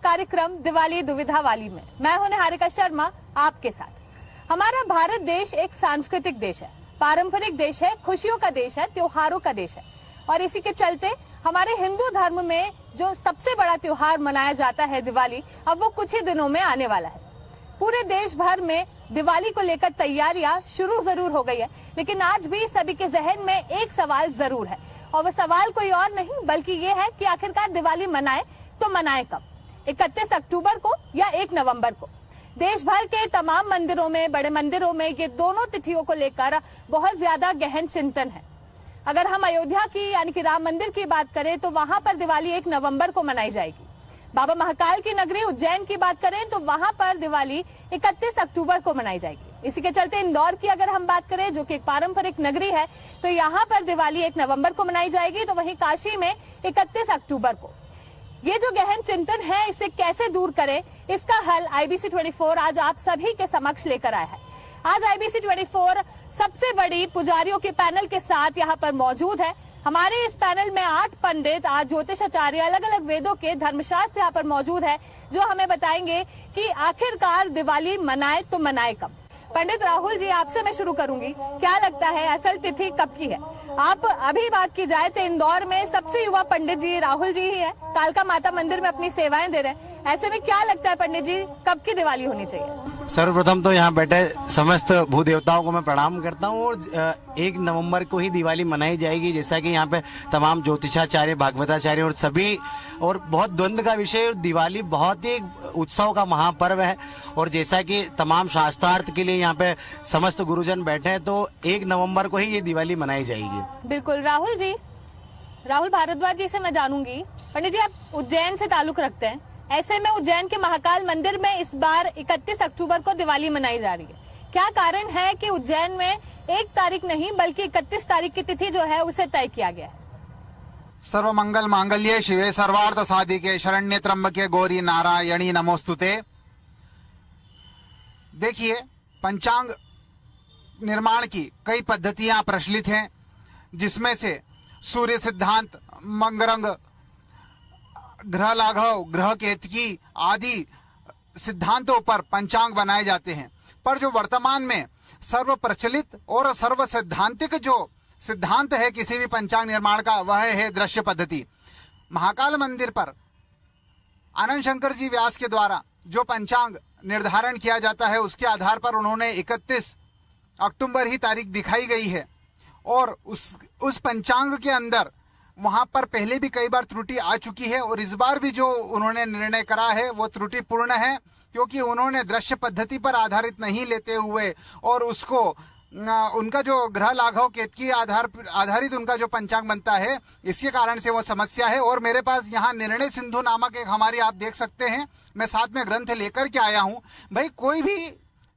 कार्यक्रम दिवाली दुविधा वाली में मैं हूं निहारिका शर्मा आपके साथ। हमारा भारत देश एक सांस्कृतिक देश है, पारंपरिक देश है, खुशियों का देश है, त्योहारों का देश है और इसी के चलते हमारे हिंदू धर्म में जो सबसे बड़ा त्योहार मनाया जाता है दिवाली, अब वो कुछ ही दिनों में आने वाला है। पूरे देश भर में दिवाली को लेकर तैयारियां शुरू जरूर हो गई है, लेकिन आज भी सभी के जहन में एक सवाल जरूर है और वो सवाल कोई और नहीं बल्कि ये है कि आखिरकार दिवाली मनाए तो मनाए कब, 31 अक्टूबर को या 1 नवंबर को। देश भर के तमाम मंदिरों में, बड़े मंदिरों में ये दोनों तिथियों को लेकर बहुत ज्यादा गहन चिंतन है। अगर हम अयोध्या की यानी कि राम मंदिर की बात करें तो वहां पर दिवाली 1 नवंबर को मनाई जाएगी। बाबा महाकाल की नगरी उज्जैन की बात करें तो वहां पर दिवाली 31 अक्टूबर को मनाई जाएगी। इसी के चलते इंदौर की अगर हम बात करें जो कि एक पारंपरिक नगरी है तो यहाँ पर दिवाली 1 नवंबर को मनाई जाएगी, तो वहीं काशी में 31 अक्टूबर को। ये जो गहन चिंतन है इसे कैसे दूर करें, इसका हल IBC 24 आज आप सभी के समक्ष लेकर आया है। आज IBC 24 सबसे बड़ी पुजारियों के पैनल के साथ यहाँ पर मौजूद है। हमारे इस पैनल में 8 पंडित, 8 ज्योतिषाचार्य, अलग अलग वेदों के धर्मशास्त्र यहाँ पर मौजूद है जो हमें बताएंगे कि आखिरकार दिवाली मनाए तो मनाए कब। पंडित राहुल जी, आपसे मैं शुरू करूंगी, क्या लगता है असल तिथि कब की है? आप अभी बात की जाए तो इंदौर में सबसे युवा पंडित जी राहुल जी ही है, कालका माता मंदिर में अपनी सेवाएं दे रहे हैं। ऐसे में क्या लगता है पंडित जी, कब की दिवाली होनी चाहिए? सर्वप्रथम तो यहाँ बैठे समस्त भू देवताओं को मैं प्रणाम करता हूँ और 1 नवंबर को ही दिवाली मनाई जाएगी, जैसा कि यहाँ पे तमाम ज्योतिषाचार्य, भागवताचार्य और सभी, और बहुत द्वंद्व का विषय। दिवाली बहुत ही उत्सव का महापर्व है और जैसा कि तमाम शास्त्रार्थ के लिए यहाँ पे समस्त गुरुजन बैठे हैं तो 1 नवंबर को ही ये दिवाली मनाई जाएगी। बिल्कुल। राहुल जी, राहुल भारद्वाज जी से मैं जानूंगी, पंडित जी आप उज्जैन से ताल्लुक रखते हैं, ऐसे में उज्जैन के महाकाल मंदिर में इस बार 31 अक्टूबर को दिवाली मनाई जा रही है। क्या कारण है कि उज्जैन में 1 तारीख नहीं बल्कि 31 तारीख की तिथि जो है उसे तय किया गया है? सर्व मंगल मांगल्ये शिवे सर्वार्थ साधिके शरण्ये त्र्यंबके गौरी नारायणी नमोस्तुते। देखिए, पंचांग निर्माण की कई पद्धतियां प्रचलित हैं, जिसमें से सूर्य सिद्धांत, मंगरंग, ग्रह लाघव, ग्रह केतकी आदि सिद्धांतों पर पंचांग बनाए जाते हैं। पर जो वर्तमान में सर्व प्रचलित और सर्व सिद्धांतिक जो सिद्धांत है किसी भी पंचांग निर्माण का, वह है दृश्य पद्धति। महाकाल मंदिर पर आनंद शंकर जी व्यास के द्वारा जो पंचांग निर्धारण किया जाता है उसके आधार पर उन्होंने 31 अक्टूबर ही तारीख दिखाई गई है और उस पंचांग के अंदर वहां पर पहले भी कई बार त्रुटि आ चुकी है और इस बार भी जो उन्होंने निर्णय करा है वो त्रुटिपूर्ण है, क्योंकि उन्होंने दृश्य पद्धति पर आधारित नहीं लेते हुए और उसको उनका जो ग्रह लाघव केतकी आधारित उनका जो पंचांग बनता है, इसके कारण से वो समस्या है। और मेरे पास यहाँ निर्णय सिंधु नामक एक हमारी, आप देख सकते हैं, मैं साथ में ग्रंथ लेकर के आया हूँ। भाई, कोई भी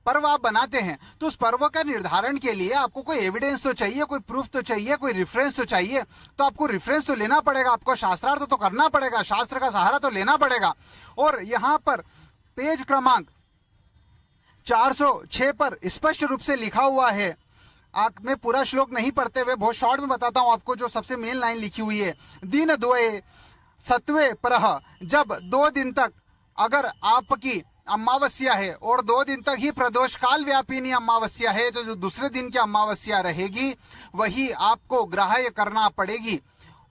पर्व आप बनाते हैं तो उस पर्व का निर्धारण के लिए आपको कोई एविडेंस तो चाहिए, कोई प्रूफ तो चाहिए, कोई रेफरेंस तो चाहिए। तो आपको रेफरेंस तो लेना पड़ेगा, आपको शास्त्रार्थ तो करना पड़ेगा, शास्त्र का सहारा तो लेना पड़ेगा। और यहाँ पर पेज क्रमांक 406 पर स्पष्ट रूप से लिखा हुआ है, मैं पूरा श्लोक नहीं पढ़ते हुए बहुत शॉर्ट में बताता हूं आपको, जो सबसे मेन लाइन लिखी हुई है, दिन द्वये सत्वे परह, जब 2 दिन तक अगर आपकी अमावस्या है और 2 दिन तक ही प्रदोष काल व्यापिनी अमावस्या है, तो जो दूसरे दिन की अमावस्या रहेगी वही आपको ग्राह्य करना पड़ेगी।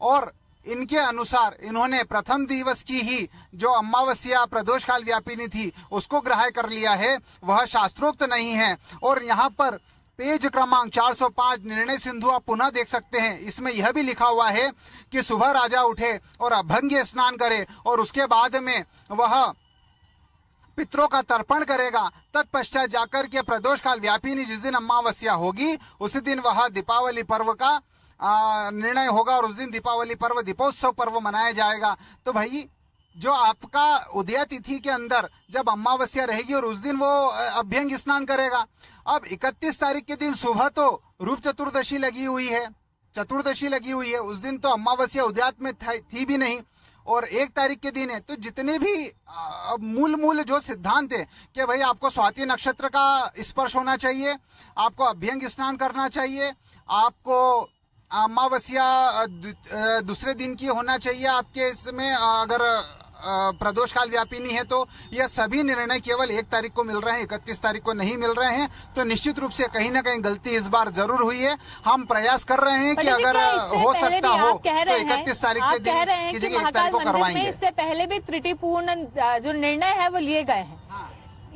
और इनके अनुसार इन्होंने प्रथम दिवस की ही जो अमावस्या प्रदोष काल व्यापिनी थी उसको ग्राह्य कर लिया है, वह शास्त्रोक्त नहीं है। और यहाँ पर पेज क्रमांक 405 निर्णय सिंधु आप पुनः देख सकते हैं, इसमें यह भी लिखा हुआ है कि सुबह राजा उठे और अभंग्य स्नान करे और उसके बाद में वह पितरों का तर्पण करेगा, तत्पश्चात जाकर के प्रदोष काल व्यापिनी जिस दिन अमावस्या होगी उसी दिन वह दीपावली पर्व का निर्णय होगा और उस दिन दीपावली पर्व, दीपोत्सव पर्व मनाया जाएगा। तो भाई, जो आपका उदया तिथि के अंदर जब अमावस्या रहेगी और उस दिन वो अभ्यंग स्नान करेगा। अब 31 तारीख के दिन सुबह तो रूप चतुर्दशी लगी हुई है, उस दिन तो अमावस्या उदयात में थी भी नहीं और 1 तारीख के दिन है। तो जितने भी मूल जो सिद्धांत है कि भाई आपको स्वाति नक्षत्र का स्पर्श होना चाहिए, आपको अभ्यंग स्नान करना चाहिए, आपको अमावस्या दूसरे दिन की होना चाहिए, आपके इसमें अगर प्रदोष काल व्यापिनी है, तो यह सभी निर्णय केवल 1 तारीख को मिल रहे हैं, 31 तारीख को नहीं मिल रहे हैं। तो निश्चित रूप से कहीं ना कहीं गलती इस बार जरूर हुई है। हम प्रयास कर रहे हैं कि अगर हो सकता हो तो 31 तारीख के दिन की जगह 1 तारीख को करवाएंगे। इससे पहले भी त्रुटिपूर्ण जो निर्णय है वो लिए गए हैं।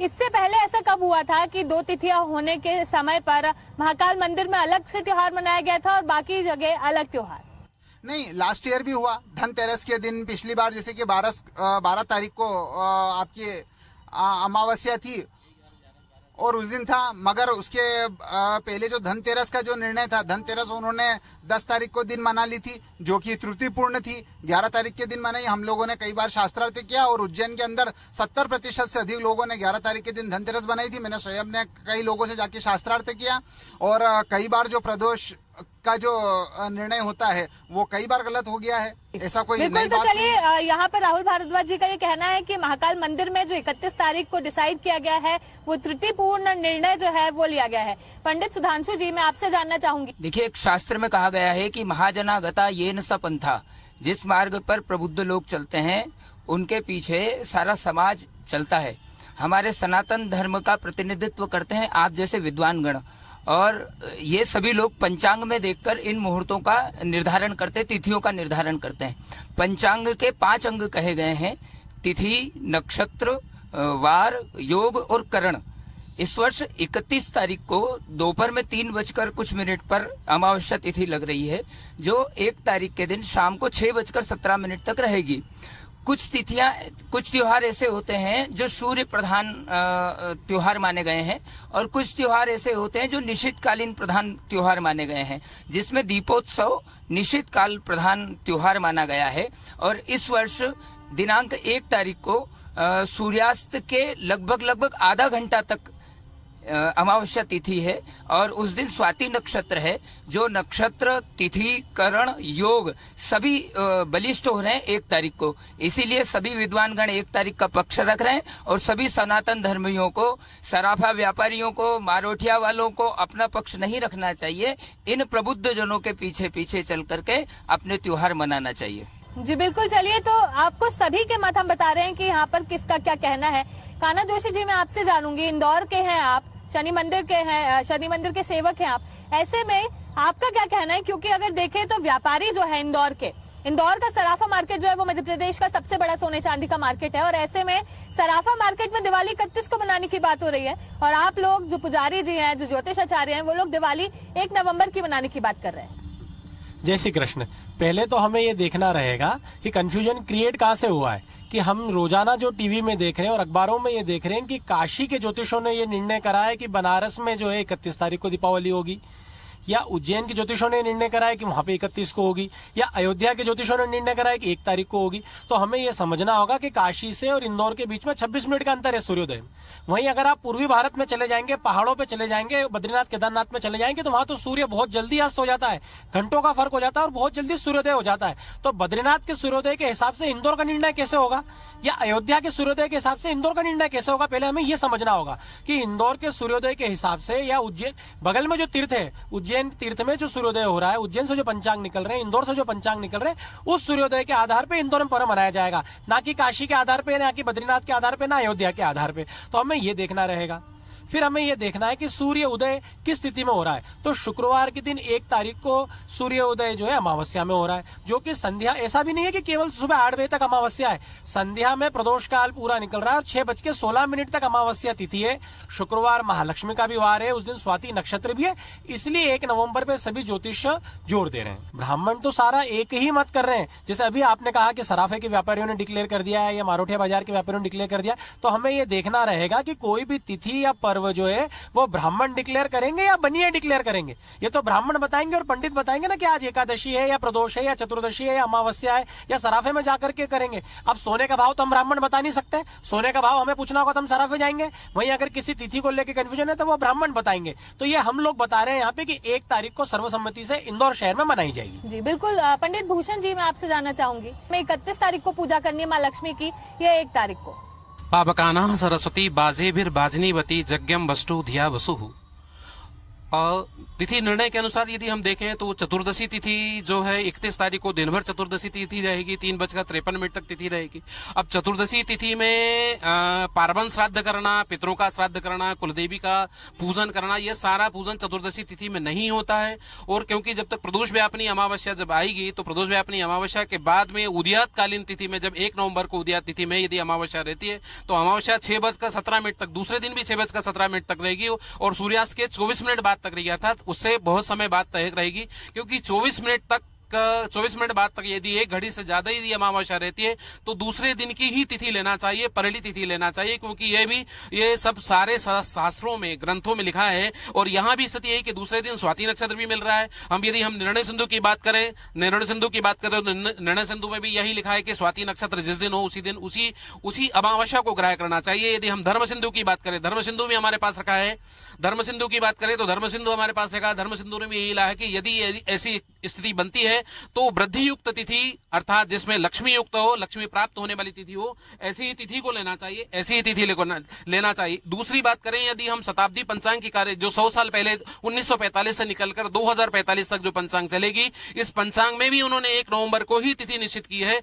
इससे पहले ऐसा कब हुआ था कि 2 तिथियां होने के समय पर महाकाल मंदिर में अलग से त्योहार मनाया गया था और बाकी जगह अलग त्योहार? नहीं, लास्ट ईयर भी हुआ धनतेरस के दिन। पिछली बार जैसे कि 12 तारीख को आपकी अमावस्या थी और उस दिन था, मगर उसके पहले जो धनतेरस का जो निर्णय था, धनतेरस उन्होंने 10 तारीख को दिन मना ली थी, जो कि त्रुटिपूर्ण थी। 11 तारीख के दिन मनाई। हम लोगों ने कई बार शास्त्रार्थ किया और उज्जैन के अंदर 70% से अधिक लोगों ने 11 तारीख के दिन धनतेरस बनाई थी। मैंने स्वयं ने कई लोगों से जाके शास्त्रार्थ किया और कई बार जो प्रदोष का जो निर्णय होता है वो कई बार गलत हो गया है। ऐसा कोई नई तो बात चलिए, यहाँ पर राहुल भारद्वाज जी का ये कहना है कि महाकाल मंदिर में जो 31 तारीख को डिसाइड किया गया है वो त्रुटिपूर्ण निर्णय जो है वो लिया गया है। पंडित सुधांशु जी, मैं आपसे जानना चाहूंगी। देखिए, एक शास्त्र में कहा गया है कि महाजनागता येन स पंथा, जिस मार्ग पर प्रबुद्ध लोग चलते हैं उनके पीछे सारा समाज चलता है। हमारे सनातन धर्म का प्रतिनिधित्व करते हैं आप जैसे विद्वान गण, और ये सभी लोग पंचांग में देखकर इन मुहूर्तों का निर्धारण करते हैं, तिथियों का निर्धारण करते हैं। पंचांग के 5 अंग कहे गए हैं: तिथि, नक्षत्र, वार, योग और करण। इस वर्ष 31 तारीख को दोपहर में 3:00 पर अमावस्या तिथि लग रही है, जो 1 तारीख के दिन शाम को 6:17 तक रहेगी। कुछ तिथियां, कुछ त्योहार ऐसे होते हैं जो सूर्य प्रधान त्योहार माने गए हैं और कुछ त्योहार ऐसे होते हैं जो निश्चितकालीन प्रधान त्योहार माने गए हैं, जिसमें दीपोत्सव निश्चित काल प्रधान त्योहार माना गया है। और इस वर्ष दिनांक 1 तारीख को सूर्यास्त के लगभग आधा घंटा तक अमावस्या तिथि है और उस दिन स्वाति नक्षत्र है। जो नक्षत्र, तिथि, करण, योग सभी बलिष्ठ हो रहे हैं 1 तारीख को। इसीलिए सभी विद्वानगण 1 तारीख का पक्ष रख रहे हैं और सभी सनातन धर्मियों को, सराफा व्यापारियों को, मारोठिया वालों को अपना पक्ष नहीं रखना चाहिए। इन प्रबुद्ध जनों के पीछे पीछे चल करके अपने त्योहार मनाना चाहिए। जी बिल्कुल। चलिए, तो आपको सभी के मत हम बता रहे हैं कि यहाँ पर किसका क्या कहना है। कान्हा जोशी जी, मैं आपसे जानूंगी, इंदौर के हैं आप, शनि मंदिर के हैं, शनि मंदिर के सेवक हैं आप। ऐसे में आपका क्या कहना है? क्योंकि अगर देखें तो व्यापारी जो है इंदौर का सराफा मार्केट जो है वो मध्य प्रदेश का सबसे बड़ा सोने चांदी का मार्केट है और ऐसे में सराफा मार्केट में दिवाली 31 को मनाने की बात हो रही है और आप लोग जो पुजारी जी हैं, जो ज्योतिषाचार्य हैं, वो लोग दिवाली 1 नवंबर की मनाने की बात कर रहे हैं। जय श्री कृष्ण। पहले तो हमें ये देखना रहेगा कि कंफ्यूजन क्रिएट कहाँ से हुआ है कि हम रोजाना जो टीवी में देख रहे हैं और अखबारों में ये देख रहे हैं कि काशी के ज्योतिषों ने ये निर्णय करा है कि बनारस में जो है 31 तारीख को दीपावली होगी, या उज्जैन के ज्योतिषों ने निर्णय करा है कि वहां पे 31 को होगी, या अयोध्या के ज्योतिषों ने निर्णय करा है कि 1 तारीख को होगी। तो हमें यह समझना होगा कि काशी से और इंदौर के बीच में 26 मिनट का अंतर है सूर्योदय में। वहीं अगर आप पूर्वी भारत में चले जाएंगे, पहाड़ों पे चले जाएंगे, बद्रीनाथ केदारनाथ में चले जाएंगे, तो वहां तो सूर्य बहुत जल्दी अस्त हो जाता है, घंटों का फर्क हो जाता है और बहुत जल्दी सूर्योदय हो जाता है। तो बद्रीनाथ के सूर्योदय के हिसाब से इंदौर का निर्णय कैसे होगा, या अयोध्या के सूर्योदय के हिसाब से इंदौर का निर्णय कैसे होगा? पहले हमें यह समझना होगा कि इंदौर के सूर्योदय के हिसाब से, या उज्जैन बगल में जो तीर्थ है, उज्जैन तीर्थ में जो सूर्योदय हो रहा है, उज्जैन से जो पंचांग निकल रहे हैं, इंदौर से जो पंचांग निकल रहे हैं, उस सूर्योदय के आधार पे इंदौर में पर्व मनाया जाएगा, ना कि काशी के आधार पे, ना कि बद्रीनाथ के आधार पे, ना अयोध्या के आधार पे। तो हमें यह देखना रहेगा। फिर हमें यह देखना है कि सूर्य उदय किस स्थिति में हो रहा है। तो शुक्रवार के दिन 1 तारीख को सूर्य उदय जो है अमावस्या में हो रहा है, जो कि संध्या, ऐसा भी नहीं है कि केवल सुबह 8 बजे तक अमावस्या है, संध्या में प्रदोष काल पूरा निकल रहा है और 6:16 तक अमावस्या तिथि है। शुक्रवार महालक्ष्मी का भी वार है, उस दिन स्वाति नक्षत्र भी है, इसलिए 1 नवंबर पे सभी ज्योतिष जोर दे रहे हैं। ब्राह्मण तो सारा एक ही मत कर रहे हैं। जैसे अभी आपने कहा कि सराफे के व्यापारियों ने डिक्लेयर कर दिया है या मारोठिया बाजार के व्यापारियों ने डिक्लेयर कर दिया, तो हमें यह देखना रहेगा कि कोई भी तिथि या पर्व जो है वो ब्राह्मण डिक्लेयर करेंगे या बनिए डिक्लेयर करेंगे। ये तो ब्राह्मण बताएंगे और पंडित बताएंगे ना कि आज एकादशी है या प्रदोष है या चतुर्दशी है या अमावस्या है, या सराफे में जाकर के करेंगे। अब सोने का भाव तो हम ब्राह्मण बता नहीं सकते, सोने का भाव हमें पूछना होगा तो हम सराफे जाएंगे। वहीं अगर किसी तिथि को लेकर कंफ्यूजन है तो वो ब्राह्मण बताएंगे। तो ये हम लोग बता रहे हैं यहाँ पे कि 1 तारीख को सर्वसम्मति से इंदौर शहर में मनाई जाएगी। जी बिल्कुल। पंडित भूषण जी, मैं आपसे जानना चाहूंगी, 31 तारीख को पूजा करनी है माँ लक्ष्मी की, ये 1 तारीख को? पावकाना सरस्वती बाजेभिर्बाजनीवती यज्ञम वस्तु धिया वसुः। तिथि निर्णय के अनुसार यदि हम देखें तो चतुर्दशी तिथि जो है 31 तारीख को दिन भर चतुर्दशी तिथि रहेगी, 3:53 तक तिथि रहेगी। अब चतुर्दशी तिथि में पार्वन श्राद्ध करना, पितरों का श्राद्ध करना, कुलदेवी का पूजन करना, यह सारा पूजन चतुर्दशी तिथि में नहीं होता है। और क्योंकि जब तक प्रदोष व्यापनी अमावस्या जब आएगी तो प्रदोष व्यापनी अमावस्या के बाद में उदयात कालीन तिथि में, जब 1 नवंबर को उदयात तिथि में यदि अमावस्या रहती है तो अमावस्या 6:17 तक, दूसरे दिन भी 6:17 तक रहेगी और सूर्यास्त के 24 मिनट बाद तक रहेगी, अर्थात उससे बहुत समय बाद तक रहेगी। क्योंकि 24 मिनट बाद तक यदि 1 घड़ी से ज्यादा यदि अमावस्या रहती है तो दूसरे दिन की ही तिथि लेना चाहिए, परली तिथि लेना चाहिए, क्योंकि ये सब सारे शास्त्रों में, ग्रंथों में लिखा है। और यहाँ भी स्थिति है कि दूसरे दिन स्वाति नक्षत्र भी मिल रहा है। यदि हम निर्णय सिंधु की बात करें तो निर्णय सिंधु में भी यही लिखा है कि स्वाति नक्षत्र जिस दिन हो उसी अमावस्या को ग्रहण करना चाहिए। यदि हम धर्म सिंधु की बात करें, धर्म सिंधु भी हमारे पास रखा है, धर्म सिंधु की बात करें तो धर्म सिंधु हमारे पास रखा है। धर्म सिंधु ने भी यही लिखा है कि यदि ऐसी स्थिति बनती है तो वृद्धि युक्त तिथि, अर्थात जिसमें लक्ष्मी युक्त हो, लक्ष्मी प्राप्त होने वाली तिथि हो, ऐसी ही तिथि को लेना चाहिए, ऐसी ही तिथि लेना चाहिए। दूसरी बात करें, यदि हम शताब्दी पंचांग की कार्य जो 100 साल पहले 1945 से निकलकर 2045 तक जो पंचांग चलेगी, इस पंचांग में भी उन्होंने 1 नवंबर को ही तिथि निश्चित की है।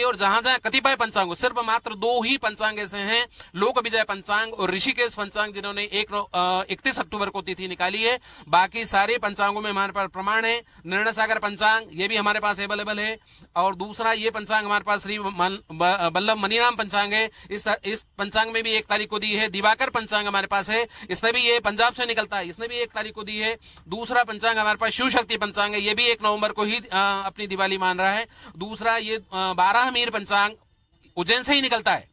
और जहां जहां कतिपय पंचांग, सिर्फ मात्र 2 ही पंचांग ऐसे हैं, लोक विजय पंचांग और ऋषिकेश पंचांग, जिन्होंने 31 अक्टूबर को तिथि निकाली है। बाकी सारे पंचांगों में हमारे पास प्रमाण है। निर्णय सागर पंचांग ये भी हमारे पास अवेलेबल है। और दूसरा ये पंचांग हमारे पास श्री वल्लभ मनीराम पंचांग है, इस पंचांग में भी 1 तारीख को दी है। दिवाकर पंचांग हमारे पास है, इसने भी ये पंजाब से निकलता है, इसने भी 1 तारीख को दी है। दूसरा पंचांग हमारे पास शिव शक्ति पंचांग है, ये भी 1 नवंबर को ही अपनी दिवाली मान रहा है। दूसरा ये 12 मीर पंचांग उज्जैन से ही निकलता है,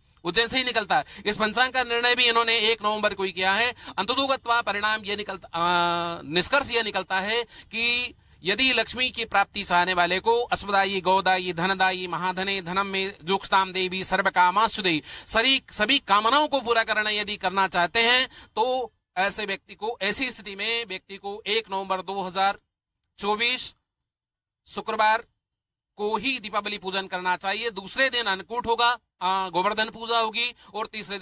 इस पंचांग का निर्णय भी इन्होंने 1 नवंबर को ही किया है। अंततोगत्वा परिणाम ये निष्कर्ष ये निकलता है कि यदि लक्ष्मी की प्राप्ति चाहने वाले को अस्मदायी, गौदायी, धनदायी, महाधने, धनम में जुक्षताम देवी, सर्वकामाश्चुदेयी, सभी कामनाओं को पूरा करना चाहते हैं तो ऐसी स्थिति में व्यक्ति को 1 नवंबर 2024 शुक्रवार को ही दीपावली पूजन करना चाहिए। दूसरे दिन अन्नकूट होगा, गोवर्धन पूजा होगी और तीसरे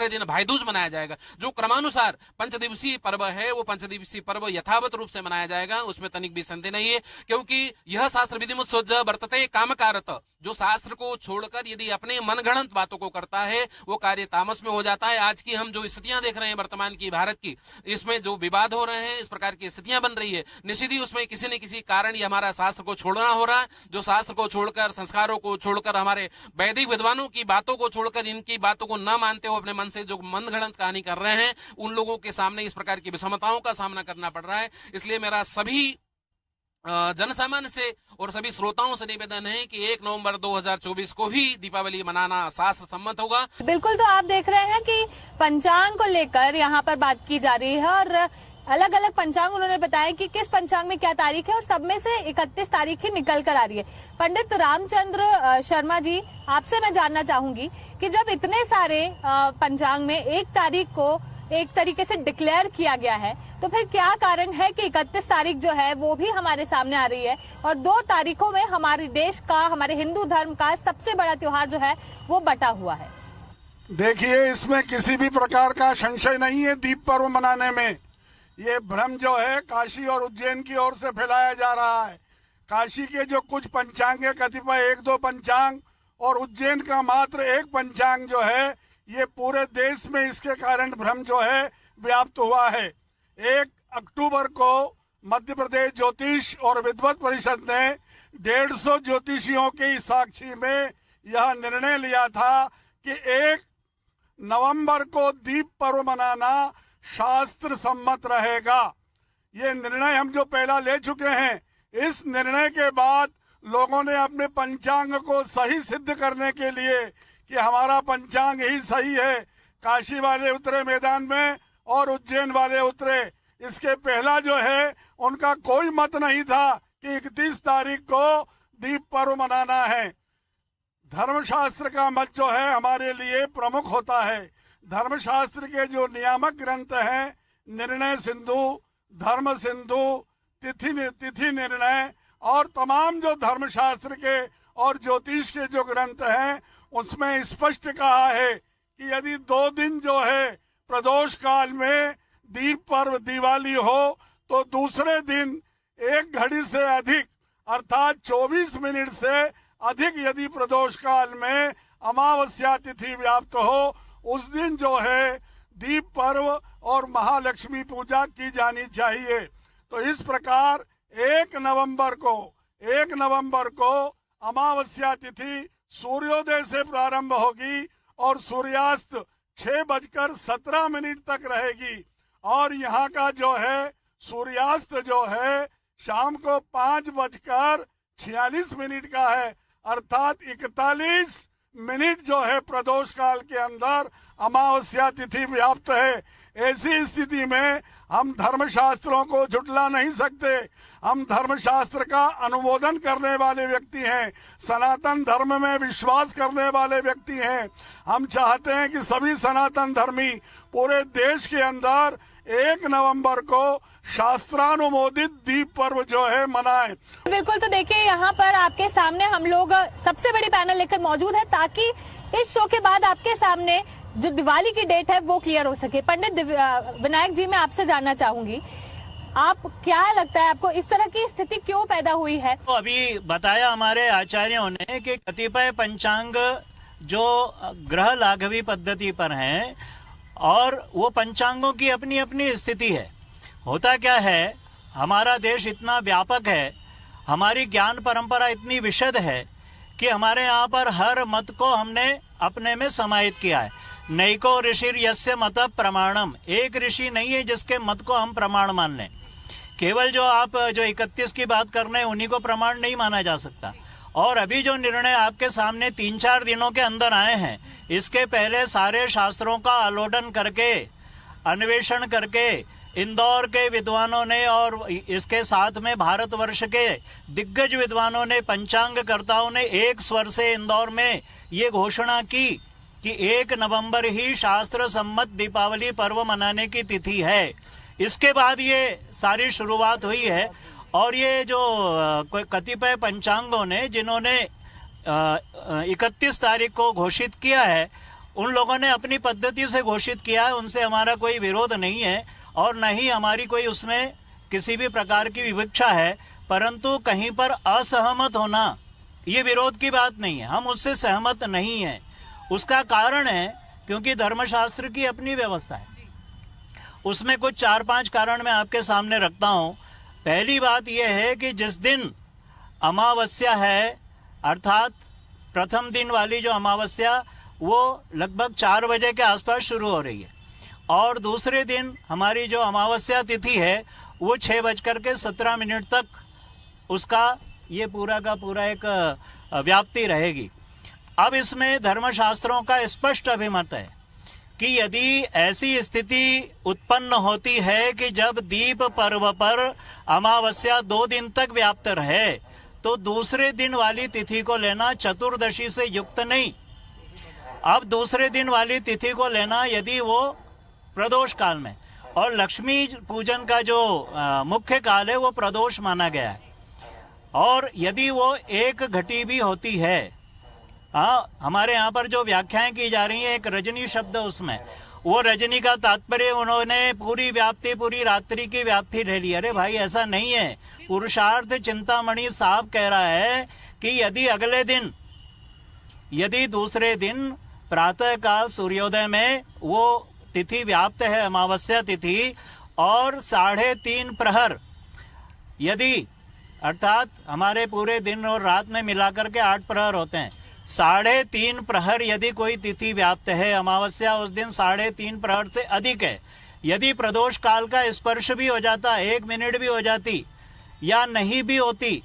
दिन भाई दूज मनाया जाएगा। जो क्रमानुसार पंचदिवसीय पर्व है वो पंचदिवसीय पर्व यथावत रूप से मनाया जाएगा, उसमें तनिक भी संदेह नहीं है। क्योंकि यह शास्त्र विधिमुत्सोज वर्तते कामकारत, जो शास्त्र को छोड़कर यदि अपने मनगढ़ंत बातों को करता है वो कार्य तामस में हो जाता है। आज की हम जो स्थितियां देख रहे हैं वर्तमान की भारत की, इसमें जो विवाद हो रहे हैं, इस प्रकार की स्थितियां बन रही है, निश्चित ही उसमें किसी न किसी कारण ये हमारा शास्त्र को छोड़ना हो रहा है। जो शास्त्र को छोड़कर, संस्कारों को छोड़कर, हमारे वैदिक विद्वानों की बातों को छोड़कर, इनकी बातों को न मानते हो अपने मन से जो मनगढ़ंत कहानी कर रहे हैं, उन लोगों के सामने इस प्रकार की विषमताओं का सामना करना पड़ रहा है। इसलिए मेरा सभी जनसामान्य से और सभी श्रोताओं से निवेदन है कि 1 नवंबर 2024 को ही दीपावली मनाना शास्त्र सम्मत होगा। बिल्कुल, तो आप देख रहे हैं कि पंचांग को लेकर यहाँ पर बात की जा रही है और अलग अलग पंचांग उन्होंने बताया कि किस पंचांग में क्या तारीख है और सब में से 31 तारीख ही निकल कर आ रही है। पंडित रामचंद्र शर्मा जी, आपसे मैं जानना चाहूंगी कि जब इतने सारे पंचांग में 1 तारीख को एक तरीके से डिक्लेयर किया गया है तो फिर क्या कारण है कि 31 तारीख जो है वो भी हमारे सामने आ रही है और 2 तारीखों में हमारे देश का, हमारे हिंदू धर्म का सबसे बड़ा त्योहार जो है वो बटा हुआ है? देखिए, इसमें किसी भी प्रकार का संशय नहीं है दीप पर्व मनाने में। ये भ्रम जो है काशी और उज्जैन की ओर से फैलाया जा रहा है। काशी के जो कुछ पंचांग है, कतिपय 1-2 पंचांग, और उज्जैन का मात्र 1 पंचांग जो है, ये पूरे देश में इसके कारण भ्रम जो है व्याप्त हुआ है। 1 अक्टूबर को मध्य प्रदेश ज्योतिष और विद्वत परिषद ने 150 ज्योतिषियों की साक्षी में यह निर्णय लिया था कि 1 नवंबर को दीप पर्व मनाना शास्त्र सम्मत रहेगा। ये निर्णय हम जो पहला ले चुके हैं, इस निर्णय के बाद लोगों ने अपने पंचांग को सही सिद्ध करने के लिए कि हमारा पंचांग ही सही है, काशी वाले उतरे मैदान में और उज्जैन वाले उतरे। इसके पहला जो है उनका कोई मत नहीं था कि 31 तारीख को दीप पर्व मनाना है। धर्मशास्त्र का मत जो है हमारे लिए प्रमुख होता है। धर्मशास्त्र के जो नियामक ग्रंथ हैं, निर्णय सिंधु, धर्म सिंधु, तिथि निर्णय और तमाम जो धर्मशास्त्र के और ज्योतिष के जो ग्रंथ हैं, उसमें स्पष्ट कहा है कि यदि 2 दिन जो है प्रदोष काल में दीप पर्व दिवाली हो तो दूसरे दिन 1 घड़ी से अधिक अर्थात 24 मिनट से अधिक यदि प्रदोष काल में अमावस्या तिथि व्याप्त हो उस दिन जो है दीप पर्व और महालक्ष्मी पूजा की जानी चाहिए। तो इस प्रकार 1 नवंबर को अमावस्या तिथि सूर्योदय से प्रारंभ होगी और सूर्यास्त 6:17 तक रहेगी और यहाँ का जो है सूर्यास्त जो है शाम को 5:46 का है अर्थात 41 मिनट जो है प्रदोष काल के अंदर अमावस्या तिथि व्याप्त है। ऐसी स्थिति में हम धर्मशास्त्रों को झुटला नहीं सकते। हम धर्मशास्त्र का अनुमोदन करने वाले व्यक्ति हैं, सनातन धर्म में विश्वास करने वाले व्यक्ति हैं। हम चाहते हैं कि सभी सनातन धर्मी पूरे देश के अंदर 1 नवंबर को शास्त्रानुमोदित दीप पर्व जो है मनाएं। बिल्कुल, तो देखिए यहाँ पर आपके सामने हम लोग सबसे बड़ी पैनल लेकर मौजूद है ताकि इस शो के बाद आपके सामने जो दिवाली की डेट है वो क्लियर हो सके। पंडित विनायक जी, मैं आपसे जानना चाहूंगी, आप क्या लगता है आपको इस तरह की स्थिति क्यों पैदा हुई है? तो अभी बताया हमारे आचार्यों ने कि कतिपय पंचांग जो ग्रह लाघवी पद्धति पर हैं और वो पंचांगों की अपनी अपनी स्थिति है। होता क्या है, हमारा देश इतना व्यापक है, हमारी ज्ञान परंपरा इतनी विशद है कि हमारे यहाँ पर हर मत को हमने अपने में समाहित किया है। नैको ऋषिर यस्य मत प्रमाणम, एक ऋषि नहीं है जिसके मत को हम प्रमाण मान लें। केवल जो 31 की बात कर रहे हैं उन्हीं को प्रमाण नहीं माना जा सकता। और अभी जो निर्णय आपके सामने 3-4 दिनों के अंदर आए हैं, इसके पहले सारे शास्त्रों का आलोडन करके, अन्वेषण करके इंदौर के विद्वानों ने और इसके साथ में भारतवर्ष के दिग्गज विद्वानों ने, पंचांगकर्ताओं ने एक स्वर से इंदौर में ये घोषणा की कि 1 नवंबर ही शास्त्र सम्मत दीपावली पर्व मनाने की तिथि है। इसके बाद ये सारी शुरुआत हुई है और ये जो कतिपय पंचांगों ने जिन्होंने 31 तारीख को घोषित किया है, उन लोगों ने अपनी पद्धति से घोषित किया है, उनसे हमारा कोई विरोध नहीं है और न ही हमारी कोई उसमें किसी भी प्रकार की विवक्षा है। परंतु कहीं पर असहमत होना ये विरोध की बात नहीं है, हम उससे सहमत नहीं हैं। उसका कारण है क्योंकि धर्मशास्त्र की अपनी व्यवस्था है, उसमें कुछ 4-5 कारण मैं आपके सामने रखता हूं। पहली बात यह है कि जिस दिन अमावस्या है, अर्थात प्रथम दिन वाली जो अमावस्या वो लगभग 4 बजे के आसपास शुरू हो रही है और दूसरे दिन हमारी जो अमावस्या तिथि है वो 6:17 तक उसका ये पूरा का पूरा एक व्याप्ति रहेगी। अब इसमें धर्मशास्त्रों का स्पष्ट अभिमत है कि यदि ऐसी स्थिति उत्पन्न होती है कि जब दीप पर्व पर अमावस्या 2 दिन तक व्याप्त रहे तो दूसरे दिन वाली तिथि को लेना चतुर्दशी से युक्त नहीं। अब दूसरे दिन वाली तिथि को लेना यदि वो प्रदोष काल में, और लक्ष्मी पूजन का जो मुख्य काल है वो प्रदोष माना गया है, और यदि वो 1 घटी भी होती है, हमारे यहाँ पर जो व्याख्याएं की जा रही है एक रजनी शब्द, उसमें वो रजनी का तात्पर्य उन्होंने पूरी व्याप्ति, पूरी रात्रि की व्याप्ति ले ली। अरे भाई ऐसा नहीं है। पुरुषार्थ चिंतामणि साहब कह रहा है कि यदि अगले दिन, यदि दूसरे दिन प्रातः काल सूर्योदय में वो तिथि व्याप्त है, अमावस्या तिथि, और 3.5 प्रहर यदि, अर्थात हमारे पूरे दिन और रात में मिलाकर के 8 प्रहर होते हैं, 3.5 प्रहर यदि कोई तिथि व्याप्त है, अमावस्या उस दिन 3.5 प्रहर से अधिक है, यदि प्रदोष काल का स्पर्श भी हो जाता, 1 मिनट भी हो जाती या नहीं भी होती,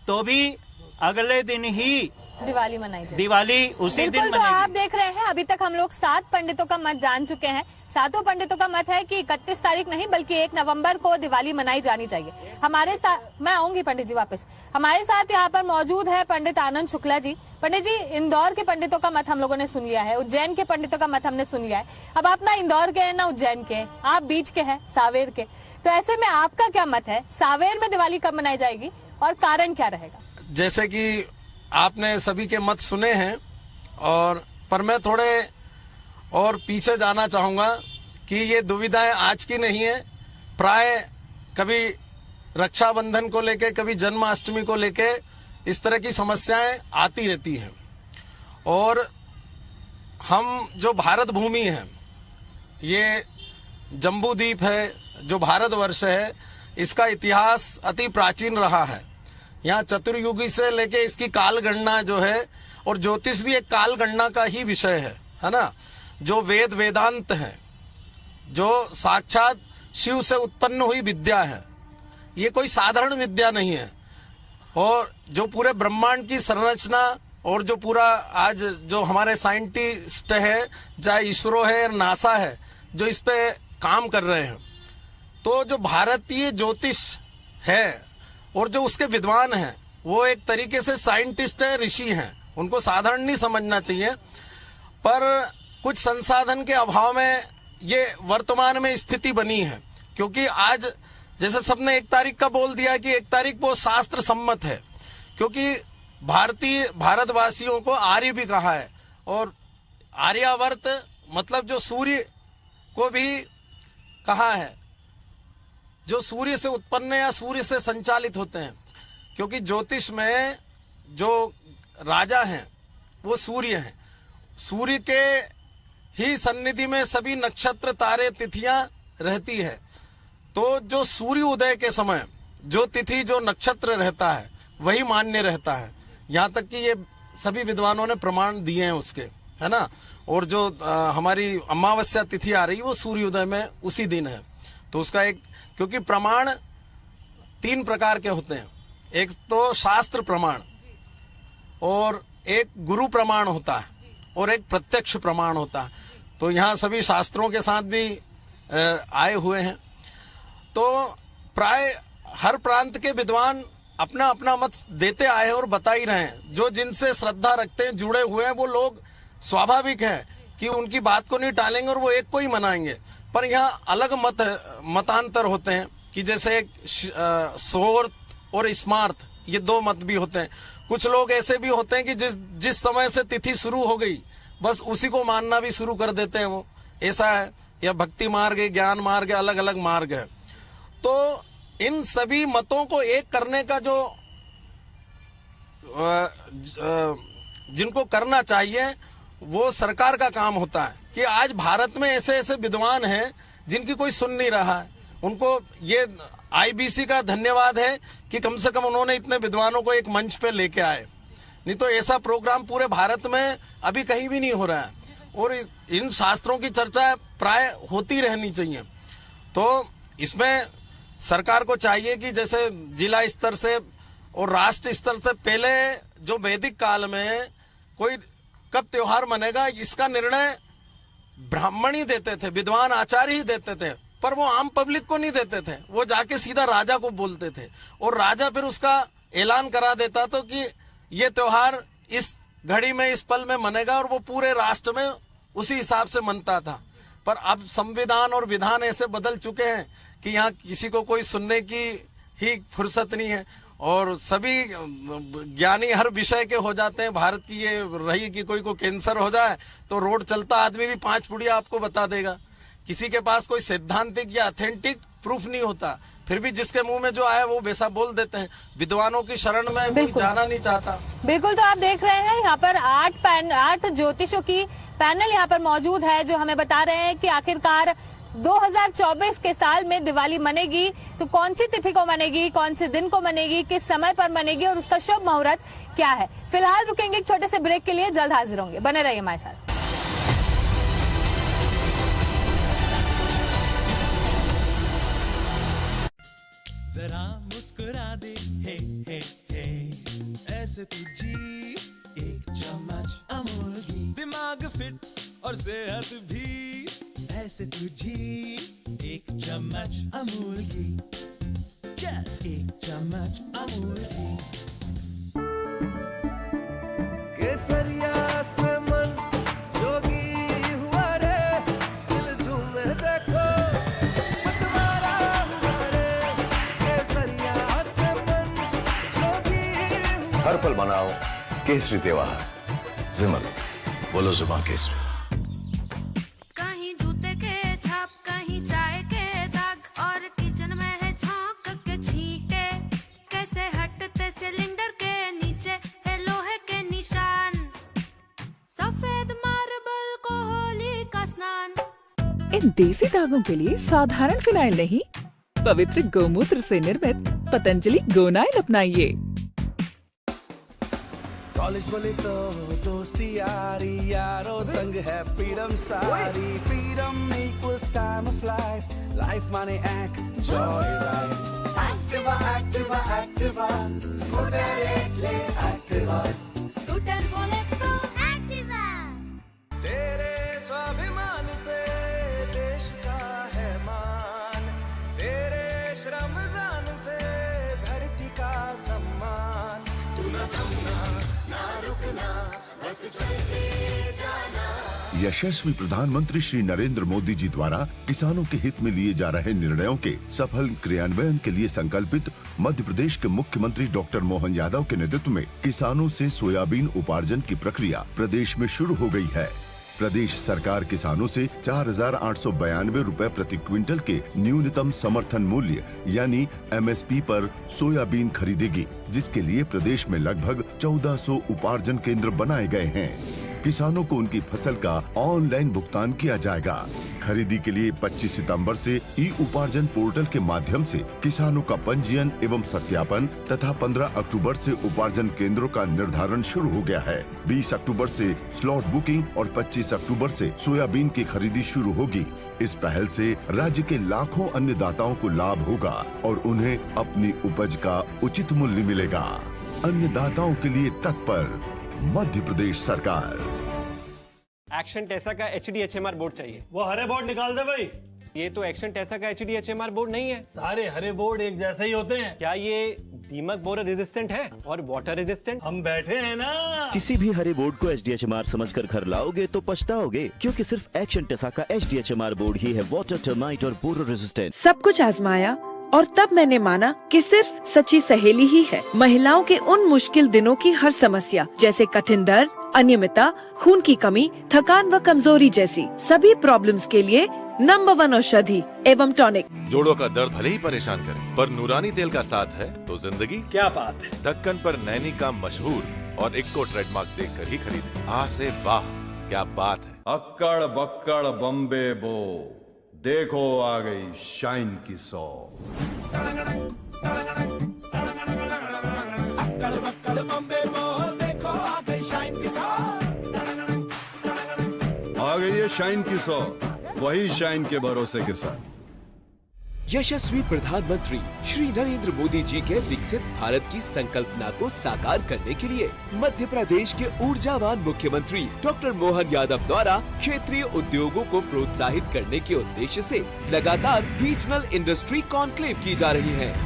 तो भी अगले दिन ही दिवाली मनाई जाए। दिवाली उसी दिन बिल्कुल, तो आप देख रहे हैं अभी तक हम लोग 7 पंडितों का मत जान चुके हैं। 7 पंडितों का मत है कि 31 तारीख नहीं बल्कि 1 नवंबर को दिवाली मनाई जानी चाहिए। हमारे साथ, मैं आऊंगी पंडित जी वापस, हमारे साथ यहाँ पर मौजूद है पंडित आनंद शुक्ला जी। पंडित जी, इंदौर के पंडितों का मत हम लोगों ने सुन लिया है, उज्जैन के पंडितों का मत हमने सुन लिया है। अब आप ना इंदौर के हैं ना उज्जैन के, आप बीच के हैं, सावेर के, तो ऐसे में आपका क्या मत है? सावेर में दिवाली कब मनाई जाएगी और कारण क्या रहेगा? जैसे कि आपने सभी के मत सुने हैं, और पर मैं थोड़े और पीछे जाना चाहूँगा कि ये दुविधाएं आज की नहीं है, प्राय कभी रक्षाबंधन को लेके, कभी जन्माष्टमी को लेके इस तरह की समस्याएं आती रहती हैं। और हम जो भारत भूमि है, ये जम्बू द्वीप है, जो भारतवर्ष है, इसका इतिहास अति प्राचीन रहा है। यहाँ चतुर्युगी से लेके इसकी काल गणना जो है, और ज्योतिष भी एक काल गणना का ही विषय है ना। जो वेद वेदांत है, जो साक्षात शिव से उत्पन्न हुई विद्या है, ये कोई साधारण विद्या नहीं है। और जो पूरे ब्रह्मांड की संरचना और जो पूरा आज जो हमारे साइंटिस्ट है, चाहे इसरो है, नासा है, जो इस पे काम कर रहे हैं, तो जो भारतीय ज्योतिष है और जो उसके विद्वान हैं, वो एक तरीके से साइंटिस्ट है, ऋषि हैं। उनको साधारण नहीं समझना चाहिए, पर कुछ संसाधन के अभाव में ये वर्तमान में स्थिति बनी है। क्योंकि आज जैसे सबने 1 तारीख का बोल दिया कि 1 तारीख वो शास्त्र सम्मत है, क्योंकि भारतवासियों को आर्य भी कहा है, और आर्यावर्त मतलब जो सूर्य को भी कहा है, जो सूर्य से उत्पन्न या सूर्य से संचालित होते हैं। क्योंकि ज्योतिष में जो राजा हैं वो सूर्य हैं। सूर्य के ही सन्निधि में सभी नक्षत्र, तारे, तिथियां रहती है। तो जो सूर्य उदय के समय जो तिथि, जो नक्षत्र रहता है, वही मान्य रहता है। यहाँ तक कि ये सभी विद्वानों ने प्रमाण दिए हैं उसके, है ना। और जो हमारी अमावस्या तिथि आ रही है वो सूर्योदय में उसी दिन है। तो उसका एक, क्योंकि प्रमाण 3 प्रकार के होते हैं, एक तो शास्त्र प्रमाण, और एक गुरु प्रमाण होता है, और एक प्रत्यक्ष प्रमाण होता है। तो यहाँ सभी शास्त्रों के साथ भी आए हुए हैं। तो प्राय हर प्रांत के विद्वान अपना अपना मत देते आए हैं और बता ही रहे हैं। जो जिनसे श्रद्धा रखते हैं, जुड़े हुए हैं, वो लोग स्वाभाविक है कि उनकी बात को नहीं टालेंगे और वो एक को ही मनाएंगे। पर यहाँ अलग मतांतर होते हैं कि जैसे एक सोर्थ और स्मार्थ, ये 2 मत भी होते हैं। कुछ लोग ऐसे भी होते हैं कि जिस समय से तिथि शुरू हो गई बस उसी को मानना भी शुरू कर देते हैं, वो ऐसा है। या भक्ति मार्ग है, ज्ञान मार्ग है, अलग अलग मार्ग है। तो इन सभी मतों को एक करने का जो जिनको करना चाहिए वो सरकार का काम होता है। कि आज भारत में ऐसे ऐसे विद्वान हैं जिनकी कोई सुन नहीं रहा है। उनको ये आईबीसी का धन्यवाद है कि कम से कम उन्होंने इतने विद्वानों को एक मंच पे लेके आए, नहीं तो ऐसा प्रोग्राम पूरे भारत में अभी कहीं भी नहीं हो रहा है। और इन शास्त्रों की चर्चा प्राय होती रहनी चाहिए। तो इसमें सरकार को चाहिए कि जैसे जिला स्तर से और राष्ट्र स्तर से, पहले जो वैदिक काल में कोई कब त्योहार मनेगा इसका निर्णय ब्राह्मण ही देते थे, विद्वान आचार्य ही देते थे, पर वो आम पब्लिक को नहीं देते थे। वो जाके सीधा राजा को बोलते थे और राजा फिर उसका ऐलान करा देता था कि ये त्योहार इस घड़ी में, इस पल में मनेगा, और वो पूरे राष्ट्र में उसी हिसाब से मनता था। पर अब संविधान और विधान ऐसे बदल चुके हैं कि यहाँ किसी को कोई सुनने की ही फुर्सत नहीं है, और सभी ज्ञानी हर विषय के हो जाते हैं। भारत की ये रही कि कोई को कैंसर हो जाए तो रोड चलता आदमी भी 5 पुड़िया आपको बता देगा। किसी के पास कोई सैद्धांतिक या ऑथेंटिक प्रूफ नहीं होता, फिर भी जिसके मुंह में जो आया वो वैसा बोल देते हैं। विद्वानों की शरण में कोई जाना नहीं चाहता। बिल्कुल। तो आप देख रहे हैं यहाँ पर 8 ज्योतिषों की पैनल यहाँ पर मौजूद है, जो हमें बता रहे हैं कि आखिरकार 2024 के साल में दिवाली मनेगी तो कौन सी तिथि को मनेगी, कौन से दिन को मनेगी, किस समय पर मनेगी और उसका शुभ मुहूर्त क्या है। फिलहाल रुकेंगे एक छोटे से ब्रेक के लिए, जल्द हाजिर होंगे, बने रहिए हमारे साथ। जरा मुस्कुरा दे, हे हे हे, ऐसे तुझी एक चम्मच अमूल की, दिमाग फिट और सेहत भी, ऐसे तुझी एक चम्मच अमूल की, जस्ट एक चम्मच अमूल की। केसरिया से मन जोगी हुआ रे, दिल झूमे देखो मतवारा हुआ रे, केसरिया से मन जोगी हुआ। हर पल मनाओ केसरी त्योहार। विमल, बोलो जुबान केसरी। कहीं जूते के छाप इन देसी दागों के लिए साधारण फिनाइल नहीं, पवित्र गोमूत्र से निर्मित पतंजलि गोनाइल अपनाइए। कॉलेज बोले तो दोस्ती यारी, यारों संग है फ्रीडम सारी। Freedom equals time of life, life माने enjoy life. Activa Activa Activa, scooter ले एक्टिवा, स्कूटर बोले तो एक्टिवा। तेरे स्वाभिमान पे देश का है मान, तेरे श्रमदान से धरती का सम्मान। तू न थमना ना रुकना, बस चलते जाना। यशस्वी प्रधानमंत्री श्री नरेंद्र मोदी जी द्वारा किसानों के हित में लिए जा रहे निर्णयों के सफल क्रियान्वयन के लिए संकल्पित मध्य प्रदेश के मुख्यमंत्री डॉक्टर मोहन यादव के नेतृत्व में किसानों से सोयाबीन उपार्जन की प्रक्रिया प्रदेश में शुरू हो गई है। प्रदेश सरकार किसानों से 4,892 रुपए प्रति क्विंटल के न्यूनतम समर्थन मूल्य यानी MSP पर सोयाबीन खरीदेगी, जिसके लिए प्रदेश में लगभग 1400 उपार्जन केंद्र बनाए गए हैं। किसानों को उनकी फसल का ऑनलाइन भुगतान किया जाएगा। खरीदी के लिए 25 सितंबर से ई उपार्जन पोर्टल के माध्यम से किसानों का पंजीयन एवं सत्यापन तथा 15 अक्टूबर से उपार्जन केंद्रों का निर्धारण शुरू हो गया है। 20 अक्टूबर से स्लॉट बुकिंग और 25 अक्टूबर से सोयाबीन की खरीदी शुरू होगी। इस पहल से राज्य के लाखों अन्नदाताओं को लाभ होगा और उन्हें अपनी उपज का उचित मूल्य मिलेगा। अन्नदाताओं के लिए तत्पर मध्य प्रदेश सरकार। एक्शन टेसा का HDHMR बोर्ड चाहिए। वो हरे बोर्ड निकाल दे भाई। ये तो एक्शन टेसा का HDHMR बोर्ड नहीं है। सारे हरे बोर्ड एक जैसे ही होते हैं। क्या ये दीमक बोरर रेजिस्टेंट है और वाटर रेजिस्टेंट? हम बैठे हैं ना। किसी भी हरे बोर्ड को HDHMR समझकर घर लाओगे तो पछताओगे, क्योंकि सिर्फ एक्शन टेसा का HDHMR बोर्ड ही है वाटर, टर्माइट और बोरर रेजिस्टेंट। सब कुछ आजमाया और तब मैंने माना कि सिर्फ सच्ची सहेली ही है महिलाओं के उन मुश्किल दिनों की हर समस्या, जैसे कठिन दर्द, अनियमितता, खून की कमी, थकान व कमजोरी जैसी सभी प्रॉब्लम्स के लिए नंबर 1 औषधि एवं टॉनिक। जोड़ों का दर्द भले ही परेशान करे, पर नूरानी तेल का साथ है तो जिंदगी। क्या बात है। ढक्कन पर नैनी का मशहूर और इक्को ट्रेडमार्क देखकर ही खरीदे। आ से वाह, क्या बात है। अक्कड़ बक्कड़ बम्बे बो, देखो आ गई शाइन की सौ। आ गई है शाइन की सौ, वही शाइन के भरोसे के साथ। यशस्वी प्रधानमंत्री श्री नरेंद्र मोदी जी के विकसित भारत की संकल्पना को साकार करने के लिए मध्य प्रदेश के ऊर्जावान मुख्यमंत्री डॉक्टर मोहन यादव द्वारा क्षेत्रीय उद्योगों को प्रोत्साहित करने के उद्देश्य से लगातार रीजनल इंडस्ट्री कॉन्क्लेव की जा रही है।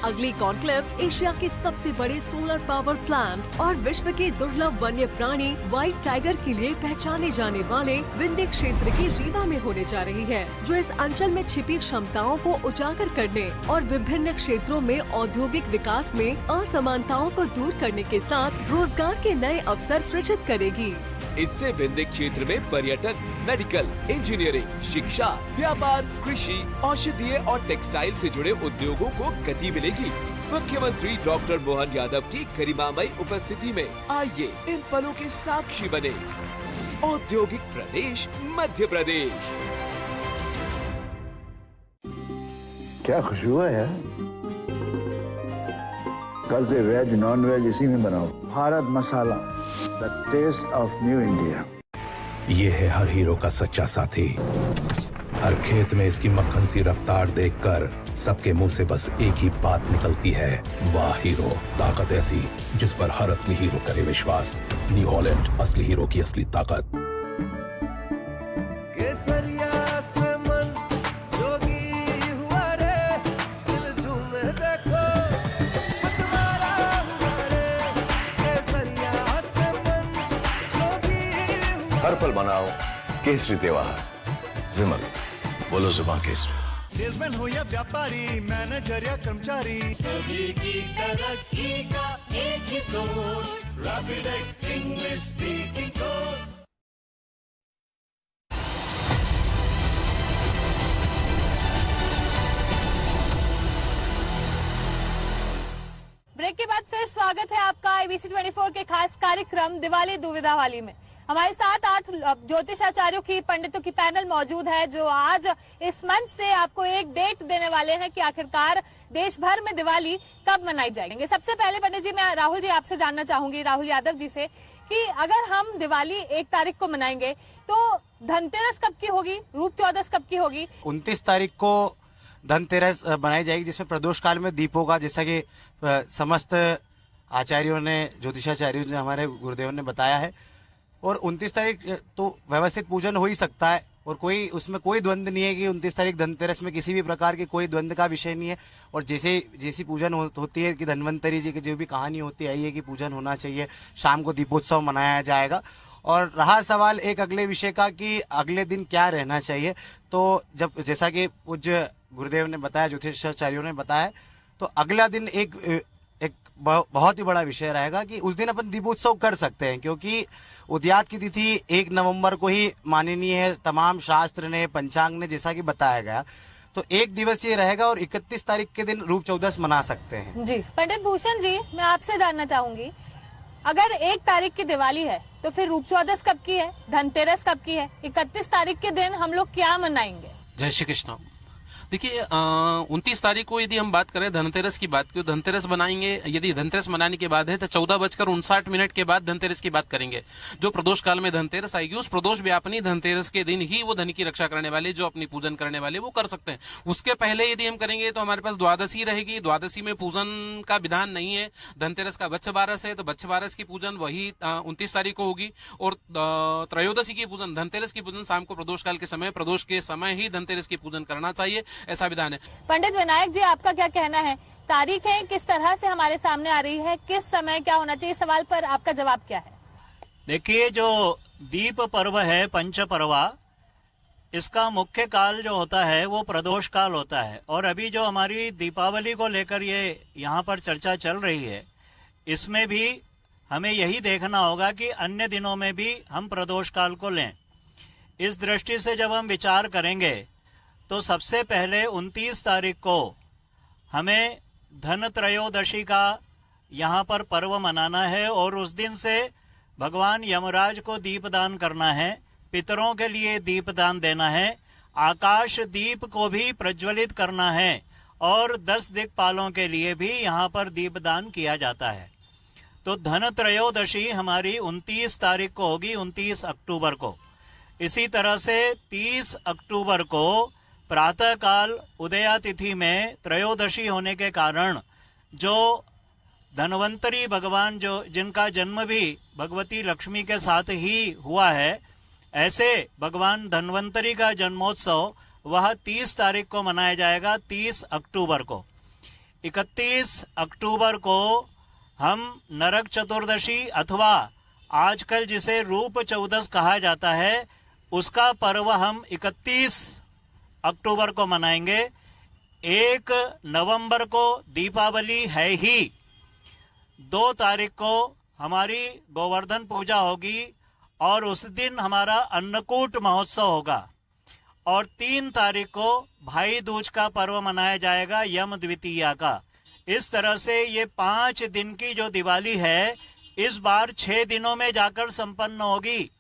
अगली कॉन्क्लेव एशिया के सबसे बड़े सोलर पावर प्लांट और विश्व के दुर्लभ वन्य प्राणी व्हाइट टाइगर के लिए पहचाने जाने वाले विंध्य क्षेत्र के रीवा में होने जा रही है, जो इस अंचल में छिपी क्षमताओं को उजागर करने और विभिन्न क्षेत्रों में औद्योगिक विकास में असमानताओं को दूर करने के साथ रोजगार के नए अवसर सृजित करेगी। इससे विंध्य क्षेत्र में पर्यटन, मेडिकल, इंजीनियरिंग, शिक्षा, व्यापार, कृषि, औषधीय और टेक्सटाइल से जुड़े उद्योगों को गति मिलेगी। मुख्यमंत्री डॉक्टर मोहन यादव की गरिमामयी उपस्थिति में आइए इन पलों के साक्षी बने। औद्योगिक प्रदेश मध्य प्रदेश। क्या खुशबू है यार। कल से वेज नॉन वेज इसी में बनाओ। Bharat masala, the taste of new India. ये है हर हीरो का सच्चा साथी। हर खेत में इसकी मक्खन सी रफ्तार देखकर सबके मुंह से बस एक ही बात निकलती है, वाह हीरो। ताकत ऐसी जिस पर हर असली हीरो करे विश्वास। न्यू हॉलैंड, असली हीरो की असली ताकत। केसरिया से मन जोगी हुआ रे, दिल झूमे देखो मतवारा हुआ रे। केसरिया से मन जोगी हुआ। हर पल मनाओ केसरी त्योहार। विमल, बोलो जुबान केसरी। सेल्समैन हो या व्यापारी, मैनेजर या कर्मचारी, सभी की तरक्की का एक ही source, Rapidex English speaking course. Break के बाद फिर स्वागत है आपका ABC 24 के खास कार्यक्रम दिवाली दुविधा वाली में। हमारे साथ 8 ज्योतिषाचार्यों की, पंडितों की पैनल मौजूद है जो आज इस मंच से आपको एक डेट देने वाले हैं कि आखिरकार देश भर में दिवाली कब मनाई जाएगी। सबसे पहले पंडित जी, मैं राहुल जी आपसे जानना चाहूंगी, राहुल यादव जी से, कि अगर हम दिवाली 1 तारीख को मनाएंगे तो धनतेरस कब की होगी, रूप चौदस कब की होगी? 29 तारीख को धनतेरस मनाई जाएगी, जिसमें प्रदोष काल में दीपों का, जैसा कि समस्त आचार्यों ने, ज्योतिषाचार्यों ने, हमारे गुरुदेव ने बताया है। और 29 तारीख तो व्यवस्थित पूजन हो ही सकता है और उसमें कोई द्वंद्व नहीं है कि 29 तारीख धनतेरस में किसी भी प्रकार के कोई द्वंद्व का विषय नहीं है। और जैसी पूजन होती है कि धन्वंतरी जी की जो भी कहानी होती है कि पूजन होना चाहिए, शाम को दीपोत्सव मनाया जाएगा। और रहा सवाल एक अगले विषय का कि अगले दिन क्या रहना चाहिए, तो जैसा कि पूज्य गुरुदेव ने बताया, ज्योतिषाचार्यों ने बताया, तो अगला दिन एक बहुत ही बड़ा विषय रहेगा कि उस दिन अपन दीपोत्सव कर सकते हैं, क्योंकि उद्यात की तिथि 1 नवंबर को ही माननीय है, तमाम शास्त्र ने, पंचांग ने, जैसा कि बताया गया। तो 1 दिवसीय रहेगा और 31 तारीख के दिन रूप चौदस मना सकते हैं। जी पंडित भूषण जी, मैं आपसे जानना चाहूंगी, अगर 1 तारीख की दिवाली है तो फिर रूप चौदस कब की है, धनतेरस कब की है, 31 तारीख के दिन हम लोग क्या मनाएंगे? जय श्री कृष्ण। देखिए 29 तारीख को यदि हम बात करें धनतेरस की बात की, धनतेरस बनाएंगे, यदि धनतेरस मनाने के बाद है तो 14:59 के बाद धनतेरस की बात करेंगे। जो प्रदोष काल में धनतेरस आएगी, उस प्रदोष व्यापनी धनतेरस के दिन ही वो धन की रक्षा करने वाले, जो अपनी पूजन करने वाले, वो कर सकते हैं। उसके पहले यदि हम करेंगे तो हमारे पास द्वादशी रहेगी। द्वादशी में पूजन का विधान नहीं है। धनतेरस का वत्स बारस है, तो वत्स बारस की पूजन वही 29 तारीख को होगी। और त्रयोदशी की पूजन, धनतेरस की पूजन शाम को प्रदोष काल के समय, प्रदोष के समय ही धनतेरस की पूजन करना चाहिए, ऐसा विधान है। पंडित विनायक जी, आपका क्या कहना है? तारीखें किस तरह से हमारे सामने आ रही है, किस समय क्या होना चाहिए, सवाल पर आपका जवाब क्या है? देखिए, जो दीप पर्व है, पंच पर्वा, इसका मुख्य काल जो होता है वो प्रदोष काल होता है। और अभी जो हमारी दीपावली को लेकर ये यहाँ पर चर्चा चल रही है, इसमें भी हमें यही देखना होगा कि अन्य दिनों में भी हम प्रदोष काल को लें। इस दृष्टि से जब हम विचार करेंगे तो सबसे पहले 29 तारीख को हमें धन त्रयोदशी का यहाँ पर पर्व मनाना है और उस दिन से भगवान यमराज को दीपदान करना है, पितरों के लिए दीपदान देना है, आकाश दीप को भी प्रज्वलित करना है और 10 दिक्पालों के लिए भी यहाँ पर दीपदान किया जाता है। तो धन त्रयोदशी हमारी 29 तारीख को होगी, 29 अक्टूबर को। इसी तरह से 30 अक्टूबर को प्रातः काल उदया तिथि में त्रयोदशी होने के कारण जो धनवंतरी भगवान, जो जिनका जन्म भी भगवती लक्ष्मी के साथ ही हुआ है, ऐसे भगवान धनवंतरी का जन्मोत्सव वह 30 तारीख को मनाया जाएगा, 30 अक्टूबर को। 31 अक्टूबर को हम नरक चतुर्दशी अथवा आजकल जिसे रूप चौदस कहा जाता है, उसका पर्व हम 31 अक्टूबर को मनाएंगे। 1 नवंबर को दीपावली है ही। 2 तारीख को हमारी गोवर्धन पूजा होगी और उस दिन हमारा अन्नकूट महोत्सव होगा। और 3 तारीख को भाई दूज का पर्व मनाया जाएगा, यम द्वितीया का। इस तरह से ये 5 दिन की जो दिवाली है, इस बार 6 दिनों में जाकर संपन्न होगी।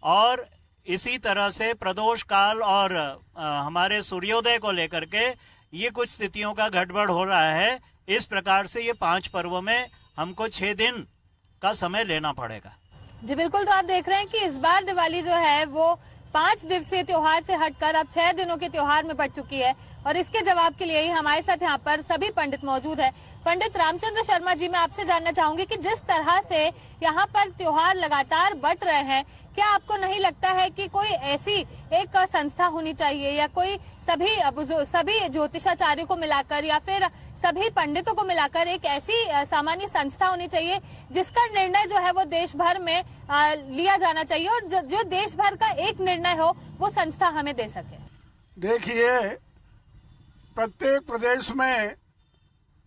और इसी तरह से प्रदोष काल और हमारे सूर्योदय को लेकर के ये कुछ स्थितियों का गड़बड़ हो रहा है। इस प्रकार से ये 5 पर्वों में हमको 6 दिन का समय लेना पड़ेगा। जी बिल्कुल, तो आप देख रहे हैं कि इस बार दिवाली जो है वो 5 दिवसीय त्योहार से हटकर अब 6 दिनों के त्योहार में बढ़ चुकी है। और इसके जवाब के लिए ही हमारे साथ यहाँ पर सभी पंडित मौजूद हैं। पंडित रामचंद्र शर्मा जी, मैं आपसे जानना चाहूंगी कि जिस तरह से यहाँ पर त्योहार लगातार बढ़ रहे हैं, क्या आपको नहीं लगता है कि कोई ऐसी एक संस्था होनी चाहिए या कोई सभी ज्योतिषाचार्यों को मिलाकर या फिर सभी पंडितों को मिलाकर एक ऐसी सामान्य संस्था होनी चाहिए जिसका निर्णय जो है वो देश भर में लिया जाना चाहिए और जो देश भर का एक निर्णय हो वो संस्था हमें दे सके? देखिए, प्रत्येक प्रदेश में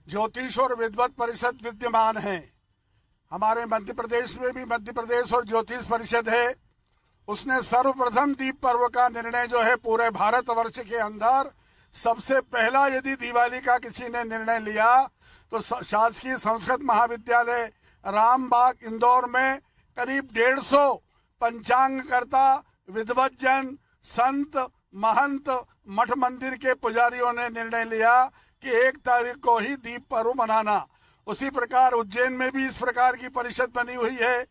ज्योतिष और विद्वत परिषद विद्यमान है। हमारे मध्य प्रदेश में भी मध्य प्रदेश और ज्योतिष परिषद है। उसने सर्वप्रथम दीप पर्व का निर्णय जो है पूरे भारतवर्ष के अंदर सबसे पहला यदि दिवाली का किसी ने निर्णय लिया तो शासकीय संस्कृत महाविद्यालय रामबाग इंदौर में करीब 150 पंचांगकर्ता, विद्वज्जन, संत, महंत, मठ मंदिर के पुजारियों ने निर्णय लिया कि 1 तारीख को ही दीप पर्व मनाना। उसी प्रकार उज्जैन में भी इस प्रकार की परिषद बनी हुई है,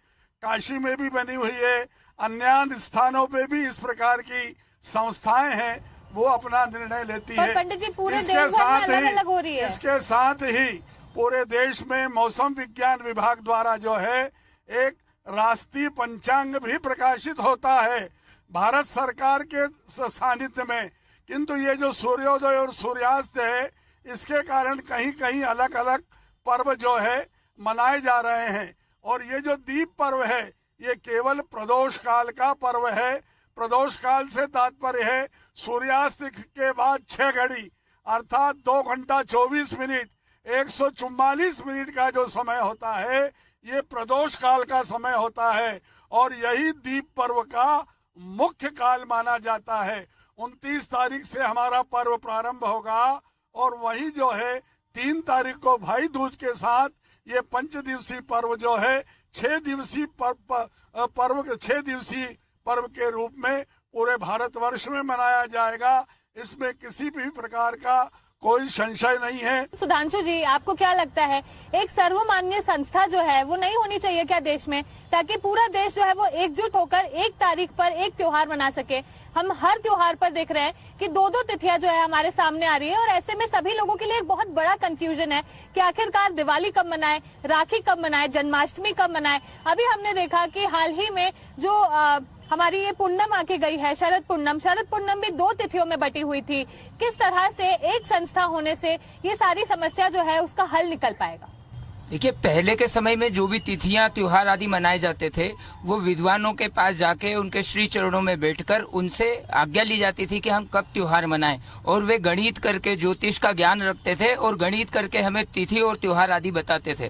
काशी में भी बनी हुई है, अन्य स्थानों पे भी इस प्रकार की संस्थाएं हैं, वो अपना निर्णय लेती है। पंडित जी, पूरे देश भर में अलग-अलग हो रही है। इसके साथ ही पूरे देश में मौसम विज्ञान विभाग द्वारा जो है एक राष्ट्रीय पंचांग भी प्रकाशित होता है भारत सरकार के सानिध्य में। किंतु ये जो सूर्योदय और सूर्यास्त है, इसके कारण कहीं कहीं अलग अलग पर्व जो है मनाए जा रहे हैं। और ये जो दीप पर्व है, ये केवल प्रदोष काल का पर्व है। प्रदोष काल से तात्पर्य है सूर्यास्त के बाद 6 घड़ी अर्थात 2 घंटा 24 मिनट 144 मिनट का जो समय होता है, ये प्रदोष काल का समय होता है और यही दीप पर्व का मुख्य काल माना जाता है। 29 तारीख से हमारा पर्व प्रारंभ होगा और वही जो है 3 तारीख को भाई दूज के साथ ये 5 दिवसीय पर्व जो है 6 दिवसीय पर्व के रूप में पूरे भारतवर्ष में मनाया जाएगा। इसमें किसी भी प्रकार का कोई संशय नहीं है। सुधांशु जी, आपको क्या लगता है, एक सर्वमान्य संस्था जो है वो नहीं होनी चाहिए क्या देश में, ताकि पूरा देश जो है वो एकजुट होकर 1 तारीख पर एक त्योहार मना सके? हम हर त्योहार पर देख रहे हैं कि 2-2 तिथियां जो है हमारे सामने आ रही है और ऐसे में सभी लोगों के लिए एक बहुत बड़ा कंफ्यूजन है कि आखिरकार दिवाली कब मनाए, राखी कब मनाए, जन्माष्टमी कब मनाए। अभी हमने देखा कि हाल ही में जो हमारी ये पूर्णम आके गई है, शरद पूर्णम भी 2 तिथियों में बटी हुई थी। किस तरह से एक संस्था होने से ये सारी समस्या जो है उसका हल निकल पाएगा? देखिए, पहले के समय में जो भी तिथियां त्योहार आदि मनाए जाते थे, वो विद्वानों के पास जाके उनके श्री चरणों में बैठकर उनसे आज्ञा ली जाती थी कि हम कब त्योहार मनाएं, और वे गणित करके ज्योतिष का ज्ञान रखते थे और गणित करके हमें तिथि और त्योहार आदि बताते थे।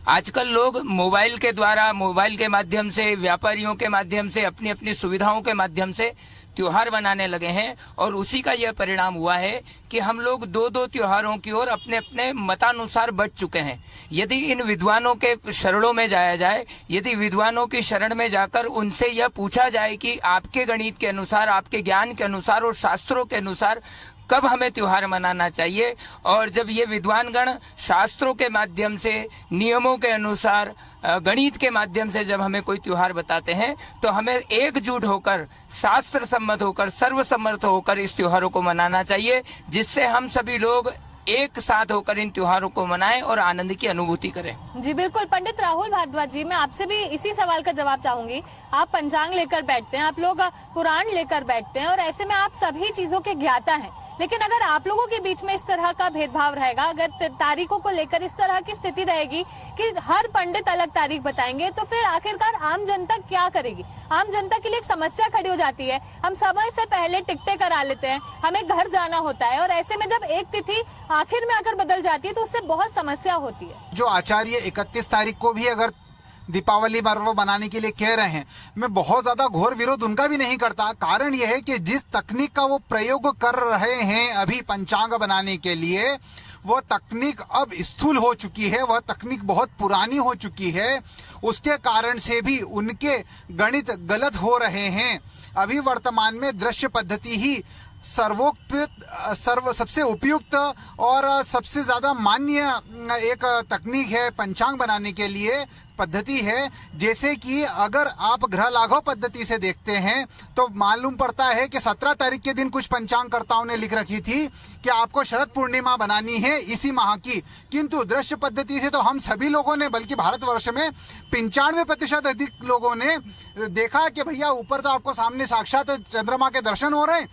आजकल लोग मोबाइल के द्वारा, मोबाइल के माध्यम से, व्यापारियों के माध्यम से, अपनी अपनी सुविधाओं के माध्यम से त्योहार बनाने लगे हैं और उसी का यह परिणाम हुआ है कि हम लोग 2-2 त्योहारों की ओर अपने अपने मतानुसार बढ़ चुके हैं। यदि इन विद्वानों के शरणों में जाया जाए, यदि विद्वानों की शरण में जाकर उनसे यह पूछा जाए कि आपके गणित के अनुसार, आपके ज्ञान के अनुसार और शास्त्रों के अनुसार कब हमें त्योहार मनाना चाहिए, और जब ये विद्वानगण शास्त्रों के माध्यम से, नियमों के अनुसार, गणित के माध्यम से जब हमें कोई त्योहार बताते हैं, तो हमें एकजुट होकर, शास्त्र सम्मत होकर, सर्वसम्मत होकर इस त्योहारों को मनाना चाहिए, जिससे हम सभी लोग एक साथ होकर इन त्योहारों को मनाएं और आनंद की अनुभूति करें। जी बिल्कुल। पंडित राहुल भारद्वाज जी, मैं आपसे भी इसी सवाल का जवाब चाहूंगी। आप पंचांग लेकर बैठते हैं, आप लोग पुराण लेकर बैठते हैं और ऐसे में आप सभी चीजों के ज्ञाता हैं, लेकिन अगर आप लोगों के बीच में इस तरह का भेदभाव रहेगा, अगर तारीखों को लेकर इस तरह की स्थिति रहेगी कि हर पंडित अलग तारीख बताएंगे, तो फिर आखिरकार आम जनता क्या करेगी? आम जनता के लिए एक समस्या खड़ी हो जाती है। हम समय से पहले टिकटें करा लेते हैं, हमें घर जाना होता है और ऐसे में जब एक तिथि आखिर में आकर बदल जाती है तो उससे बहुत समस्या होती है। जो आचार्य 31 तारीख को भी अगर दीपावली पर्व बनाने के लिए कह रहे हैं, मैं बहुत ज्यादा घोर विरोध उनका भी नहीं करता। कारण यह है कि जिस तकनीक का वो प्रयोग कर रहे हैं अभी पंचांग बनाने के लिए, वह तकनीक अब स्थूल हो चुकी है, वह तकनीक बहुत पुरानी हो चुकी है। उसके कारण से भी उनके गणित गलत हो रहे हैं। अभी वर्तमान में दृश्य पद्धति ही सबसे उपयुक्त और सबसे ज्यादा मान्य एक तकनीक है पंचांग बनाने के लिए, पद्धति है। जैसे कि अगर आप ग्रह लाघव पद्धति से देखते हैं तो मालूम पड़ता है कि 17 तारीख के दिन कुछ पंचांगकर्ताओं ने लिख रखी थी कि आपको शरद पूर्णिमा बनानी है इसी माह की, किंतु दृश्य पद्धति से तो हम सभी लोगों ने, बल्कि भारतवर्ष में 95% अधिक लोगों ने देखा कि भैया ऊपर तो आपको सामने साक्षात चंद्रमा के दर्शन हो रहे हैं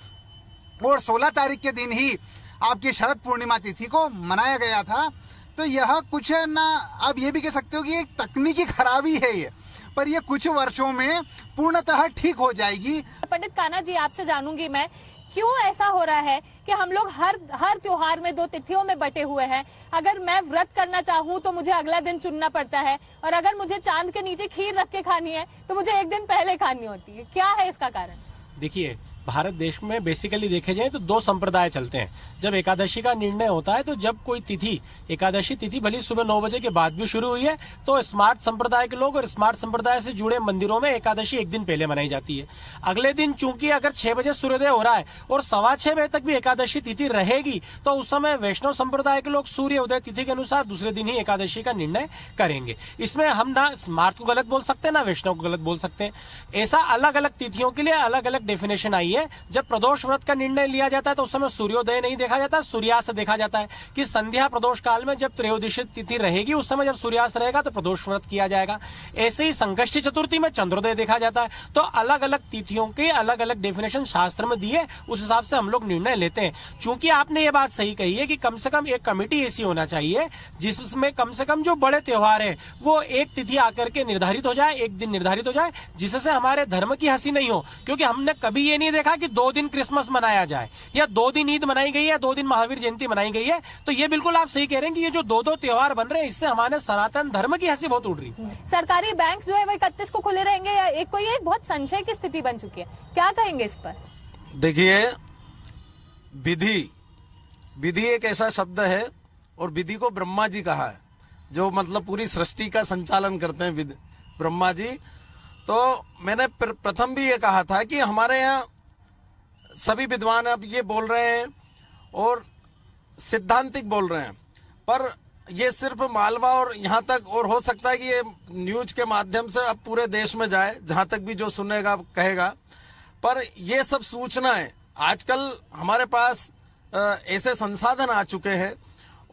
और 16 तारीख के दिन ही आपकी शरद पूर्णिमा तिथि को मनाया गया था। तो यह कुछ ना, आप ये भी कह सकते हो कि एक तकनीकी खराबी है ये, पर ये कुछ वर्षों में पूर्णतः ठीक हो जाएगी। पंडित कान्हा जी, आपसे जानूंगी मैं, क्यों ऐसा हो रहा है कि हम लोग हर त्योहार में 2 तिथियों में बटे हुए हैं? अगर मैं व्रत करना चाहूँ तो मुझे अगला दिन चुनना पड़ता है, और अगर मुझे चांद के नीचे खीर रख के खानी है तो मुझे एक दिन पहले खानी होती है। क्या है इसका कारण? देखिए, भारत देश में बेसिकली देखे जाए तो दो संप्रदाय चलते हैं। जब एकादशी का निर्णय होता है तो जब कोई तिथि, एकादशी तिथि भली सुबह 9 बजे के बाद भी शुरू हुई है तो स्मार्ट संप्रदाय के लोग और स्मार्ट संप्रदाय से जुड़े मंदिरों में एकादशी एक दिन पहले मनाई जाती है। अगले दिन चूंकि अगर 6 बजे सूर्योदय हो रहा है और 6:15 बजे तक भी एकादशी तिथि रहेगी तो उस समय वैष्णव संप्रदाय के लोग सूर्य उदय तिथि के अनुसार दूसरे दिन ही एकादशी का निर्णय करेंगे। इसमें हम ना स्मार्ट को गलत बोल सकते हैं ना वैष्णव को गलत बोल सकते हैं। ऐसा अलग अलग तिथियों के लिए अलग अलग डेफिनेशन आई है। जब प्रदोष व्रत का निर्णय लिया जाता है तो उस समय सूर्योदय नहीं देखा जाता, सूर्यास्त देखा जाता है कि संध्या प्रदोष काल में जब त्रयोदशी तिथि रहेगी उस समय जब सूर्यास्त रहेगा तो प्रदोष व्रत किया जाएगा। ऐसे ही संकष्टी चतुर्थी में चंद्रोदय देखा जाता है। तो अलग अलग तिथियों के अलग अलग डेफिनेशन शास्त्र में दिए, उस हिसाब से हम लोग निर्णय लेते हैं। चूंकि आपने ये बात सही कही है कि कम से कम एक कमेटी ऐसी होना चाहिए जिसमें कम से कम जो बड़े त्योहार है वो एक तिथि आकर के निर्धारित हो जाए, एक दिन निर्धारित हो जाए, जिससे हमारे धर्म की हंसी नहीं हो। क्योंकि हमने कभी ये नहीं देखा कि 2 दिन क्रिसमस मनाया जाए या 2 दिन ईद मनाई गई है, 2 दिन महावीर जयंती मनाई गई है। तो ये बिल्कुल आप सही कह रहे हैं कि ये जो 2-2 त्योहार बन रहे हैं इससे हमारे सनातन धर्म की हंसी बहुत उड़ रही है। सरकारी बैंक जो है वो 31 को खुले रहेंगे या एक कोई एक बहुत संशय की स्थिति बन चुकी है, क्या कहेंगे इस पर? देखिए, विधि एक ऐसा शब्द है और विधि को ब्रह्मा जी कहा है, जो मतलब पूरी सृष्टि का संचालन करते हैं ब्रह्मा जी। तो मैंने प्रथम भी ये कहा था कि हमारे यहाँ सभी विद्वान अब ये बोल रहे हैं और सिद्धांतिक बोल रहे हैं, पर ये सिर्फ मालवा और यहाँ तक, और हो सकता है कि ये न्यूज के माध्यम से अब पूरे देश में जाए, जहाँ तक भी जो सुनेगा कहेगा। पर ये सब सूचनाएं आजकल हमारे पास ऐसे संसाधन आ चुके हैं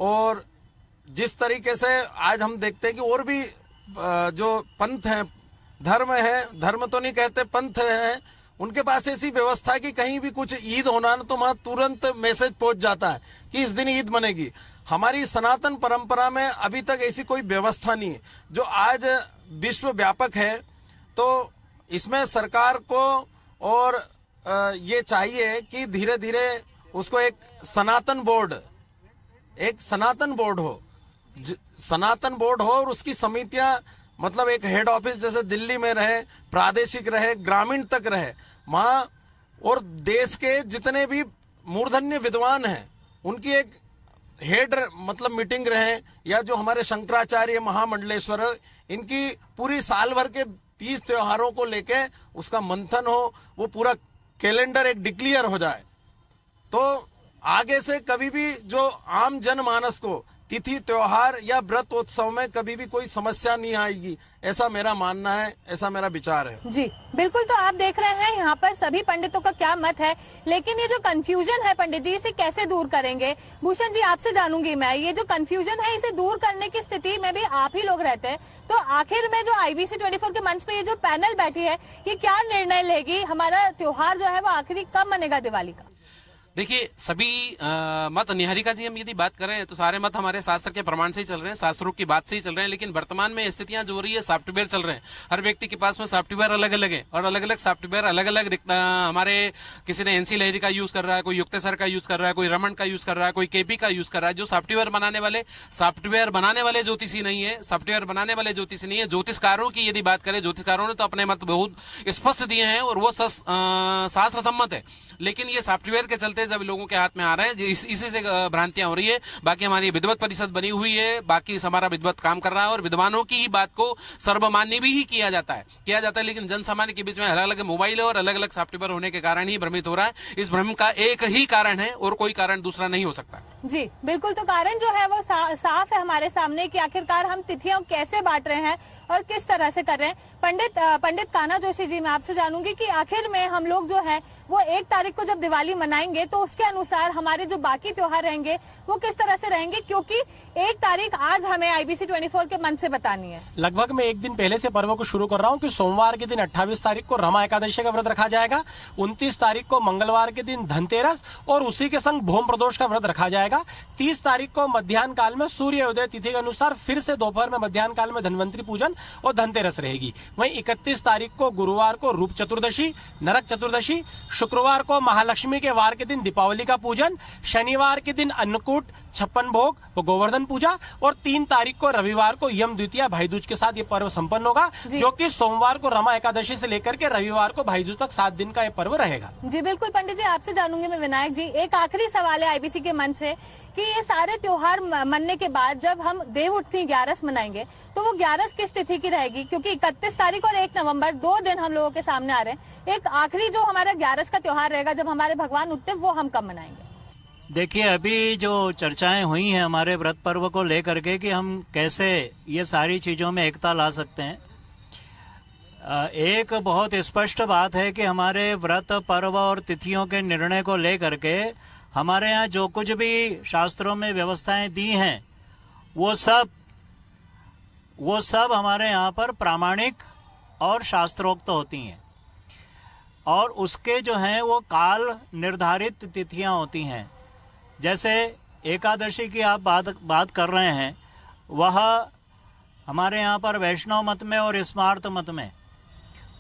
और जिस तरीके से आज हम देखते हैं कि और भी जो पंथ हैं, धर्म तो नहीं कहते, पंथ हैं, उनके पास ऐसी व्यवस्था है कि कहीं भी कुछ ईद होना ना तो वहां तुरंत मैसेज पहुंच जाता है कि इस दिन ईद बनेगी। हमारी सनातन परंपरा में अभी तक ऐसी कोई व्यवस्था नहीं है जो आज विश्व व्यापक है। तो इसमें सरकार को और ये चाहिए कि धीरे धीरे उसको एक सनातन बोर्ड हो और उसकी समितियां मतलब एक हेड ऑफिस जैसे दिल्ली में रहे, प्रादेशिक रहे, ग्रामीण तक रहे वहां, और देश के जितने भी मूर्धन्य विद्वान हैं उनकी एक हेड मतलब मीटिंग रहे, या जो हमारे शंकराचार्य महामंडलेश्वर इनकी पूरी साल भर के 30 त्योहारों को लेके उसका मंथन हो, वो पूरा कैलेंडर एक डिक्लेयर हो जाए। तो आगे से कभी भी जो आम जनमानस को तिथि त्योहार या व्रत उत्सव में कभी भी कोई समस्या नहीं आएगी, ऐसा मेरा मानना है, ऐसा मेरा विचार है। जी बिल्कुल। तो आप देख रहे हैं यहाँ पर सभी पंडितों का क्या मत है, लेकिन ये जो कंफ्यूजन है पंडित जी, इसे कैसे दूर करेंगे? भूषण जी आपसे जानूंगी मैं, ये जो कंफ्यूजन है इसे दूर करने की स्थिति में भी आप ही लोग रहते हैं, तो आखिर में जो IBC 24 के मंच पे ये जो पैनल बैठी है ये क्या निर्णय लेगी? हमारा त्योहार जो है वो आखिरी कब मनेगा दिवाली का? देखिए, सभी मत, निहारिका जी, हम यदि बात करें तो सारे मत हमारे शास्त्र के प्रमाण से ही चल रहे हैं, शास्त्रों की बात से ही चल रहे हैं। लेकिन वर्तमान में स्थितियां जो हो रही है, सॉफ्टवेयर चल रहे हैं, हर व्यक्ति के पास में सॉफ्टवेयर अलग अलग है और अलग अलग सॉफ्टवेयर अलग अलग हमारे किसी ने NC लहरी का यूज कर रहा है, कोई युक्तेश्वर का यूज कर रहा है, कोई रमन का यूज कर रहा है, कोई KP का यूज कर रहा है। जो सॉफ्टवेयर बनाने वाले ज्योतिषी नहीं है, सॉफ्टवेयर बनाने वाले ज्योतिषी नहीं है। ज्योतिषकारों की यदि बात करें, ज्योतिषकारों ने तो अपने मत बहुत स्पष्ट दिए हैं और वो शास्त्र सम्मत है। लेकिन ये सॉफ्टवेयर के चलते जब लोगों के हाथ में आ रहे हैं, इसी से भ्रांतियां हो रही है। बाकी हमारी विद्वत परिषद बनी हुई है, बाकी हमारा विद्वत काम कर रहा है और विद्वानों की ही बात को सर्वमान्य भी ही किया जाता है। लेकिन जन सामान्य के बीच में अलग अलग मोबाइल और अलग अलग सॉफ्टवेयर होने के कारण ही भ्रमित हो रहा है। इस भ्रम का एक ही कारण है और कोई कारण दूसरा नहीं हो सकता। जी बिल्कुल। तो कारण जो है वो साफ है हमारे सामने कि आखिरकार हम तिथियां कैसे बांट रहे हैं और किस तरह से कर रहे हैं। पंडित कान्हा जोशी जी, मैं आपसे जानूंगी कि आखिर में हम लोग जो है वो 1 तारीख को जब दिवाली मनाएंगे तो उसके अनुसार हमारे जो बाकी त्योहार रहेंगे वो किस तरह से रहेंगे, क्योंकि 1 तारीख आज हमें IBC 24 के मंच से बतानी है। लगभग मैं 1 दिन पहले से पर्व को शुरू कर रहा हूँ कि सोमवार के दिन 28 तारीख को रमा एकादशी का व्रत रखा जाएगा, 29 तारीख को मंगलवार के दिन धनतेरस और उसी के संग भोम प्रदोष का व्रत रखा जाएगा। रहेगा। 30 तारीख को मध्याह्न काल में सूर्योदय तिथि के अनुसार फिर से दोपहर में मध्याह्न काल में धन्वंतरी पूजन और धनतेरस रहेगी। वहीं 31 तारीख को गुरुवार को रूप चतुर्दशी, नरक चतुर्दशी, शुक्रवार को महालक्ष्मी के वार के दिन दीपावली का पूजन, शनिवार के दिन अन्नकूट, 56 भोग व गोवर्धन पूजा और 3 तारीख को रविवार को यम द्वितीया भाई दूज के साथ ये पर्व संपन्न होगा, जो कि सोमवार को रमा एकादशी से लेकर के रविवार को भाई दूज तक 7 दिन का ये पर्व रहेगा। जी बिल्कुल पंडित जी, आपसे जानूंगी मैं विनायक जी, एक आखिरी सवाल है आईबीसी के मन से कि ये सारे त्योहार मनने के बाद जब हम देव उठनी 11 मनाएंगे तो वो 11 किस तिथि की रहेगी? क्योंकि 31 तारीख और 1 नवंबर 2 दिन हम लोगों के सामने आ रहे हैं। एक आखिरी जो हमारा 11 का त्योहार रहेगा जब हमारे भगवान उठते, वो हम कब मनाएंगे? देखिए, अभी जो चर्चाएं हुई हैं हमारे व्रत पर्व को लेकर के कि हम कैसे ये सारी चीजों में एकता ला सकते हैं, एक बहुत स्पष्ट बात है कि हमारे व्रत पर्व और तिथियों के निर्णय को लेकर के हमारे यहाँ जो कुछ भी शास्त्रों में व्यवस्थाएं दी हैं वो सब हमारे यहाँ पर प्रामाणिक और शास्त्रोक्त होती हैं, और उसके जो हैं वो काल निर्धारित तिथियां होती हैं। जैसे एकादशी की आप बात कर रहे हैं, वह हमारे यहाँ पर वैष्णव मत में और स्मार्त मत में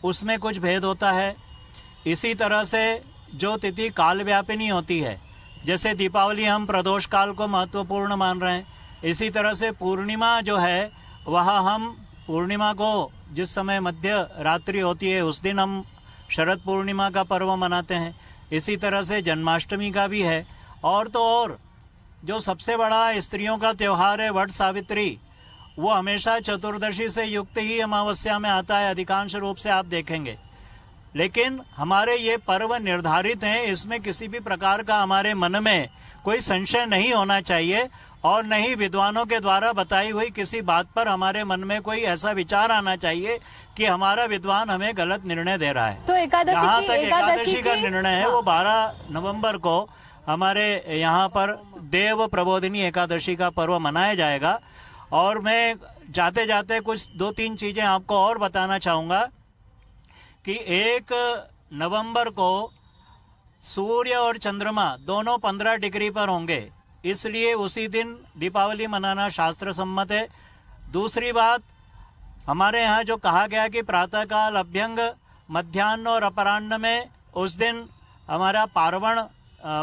उसमें कुछ भेद होता है। इसी तरह से जो तिथि काल व्यापिनी होती है, जैसे दीपावली हम प्रदोष काल को महत्वपूर्ण मान रहे हैं, इसी तरह से पूर्णिमा जो है वह हम पूर्णिमा को जिस समय मध्य रात्रि होती है उस दिन हम शरद पूर्णिमा का पर्व मनाते हैं। इसी तरह से जन्माष्टमी का भी है, और तो और जो सबसे बड़ा स्त्रियों का त्यौहार है वट सावित्री, वो हमेशा चतुर्दशी से युक्त ही अमावस्या में आता है, अधिकांश रूप से आप देखेंगे। लेकिन हमारे ये पर्व निर्धारित हैं, इसमें किसी भी प्रकार का हमारे मन में कोई संशय नहीं होना चाहिए, और न ही विद्वानों के द्वारा बताई हुई किसी बात पर हमारे मन में कोई ऐसा विचार आना चाहिए कि हमारा विद्वान हमें गलत निर्णय दे रहा है। तो एकादशी का निर्णय है वो 12 नवंबर को हमारे यहाँ पर देव प्रबोधिनी एकादशी का पर्व मनाया जाएगा। और मैं जाते जाते कुछ 2-3 चीजें आपको और बताना चाहूँगा कि 1 नवंबर को सूर्य और चंद्रमा दोनों 15 डिग्री पर होंगे, इसलिए उसी दिन दीपावली मनाना शास्त्र सम्मत है। दूसरी बात, हमारे यहाँ जो कहा गया कि प्रातःकाल अभ्यंग, मध्याह्न और अपराह्न में उस दिन हमारा पार्वण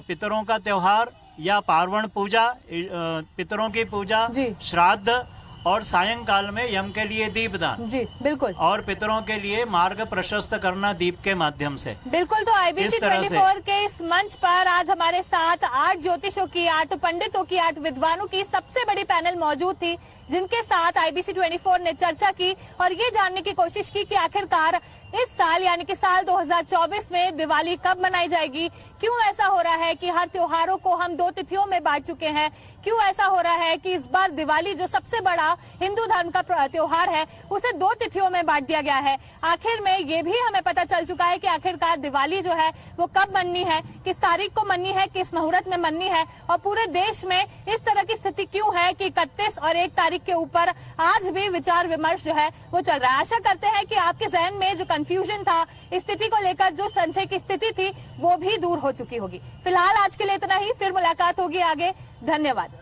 पितरों का त्योहार या पार्वण पूजा, पितरों की पूजा, श्राद्ध, और सायंकाल में यम के लिए दीपदान। जी बिल्कुल। और पितरों के लिए मार्ग प्रशस्त करना दीप के माध्यम से। बिल्कुल। तो आईबीसी 24 के इस मंच पर आज हमारे साथ 8 ज्योतिषों की, 8 पंडितों की, 8 विद्वानों की सबसे बड़ी पैनल मौजूद थी, जिनके साथ आईबीसी 24 ने चर्चा की और ये जानने की कोशिश की कि आखिरकार इस साल यानी कि साल 2024 में दिवाली कब मनाई जाएगी। क्यों ऐसा हो रहा है कि हर त्योहारों को हम 2 तिथियों में बांट चुके हैं? क्यों ऐसा हो रहा है कि इस बार दिवाली जो सबसे बड़ा हिंदू धर्म का त्योहार है उसे 2 तिथियों में बांट दिया गया है? आखिर में ये भी हमें पता चल चुका है कि आखिरकार दिवाली जो है वो कब मननी है, किस तारीख को मननी है, किस मुहूर्त में मननी है, और पूरे देश में इस तरह की स्थिति क्यों है कि 31 और 1 तारीख के ऊपर आज भी विचार विमर्श जो है वो चल रहा है। आशा करते हैं कि आपके जहन में जो कंफ्यूजन था, स्थिति को लेकर जो संशय की स्थिति थी, वो भी दूर हो चुकी होगी। फिलहाल आज के लिए इतना ही, फिर मुलाकात होगी आगे। धन्यवाद।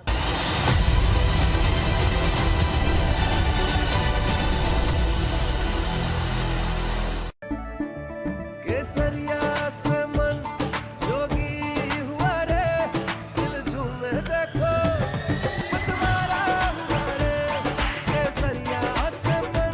केसरिया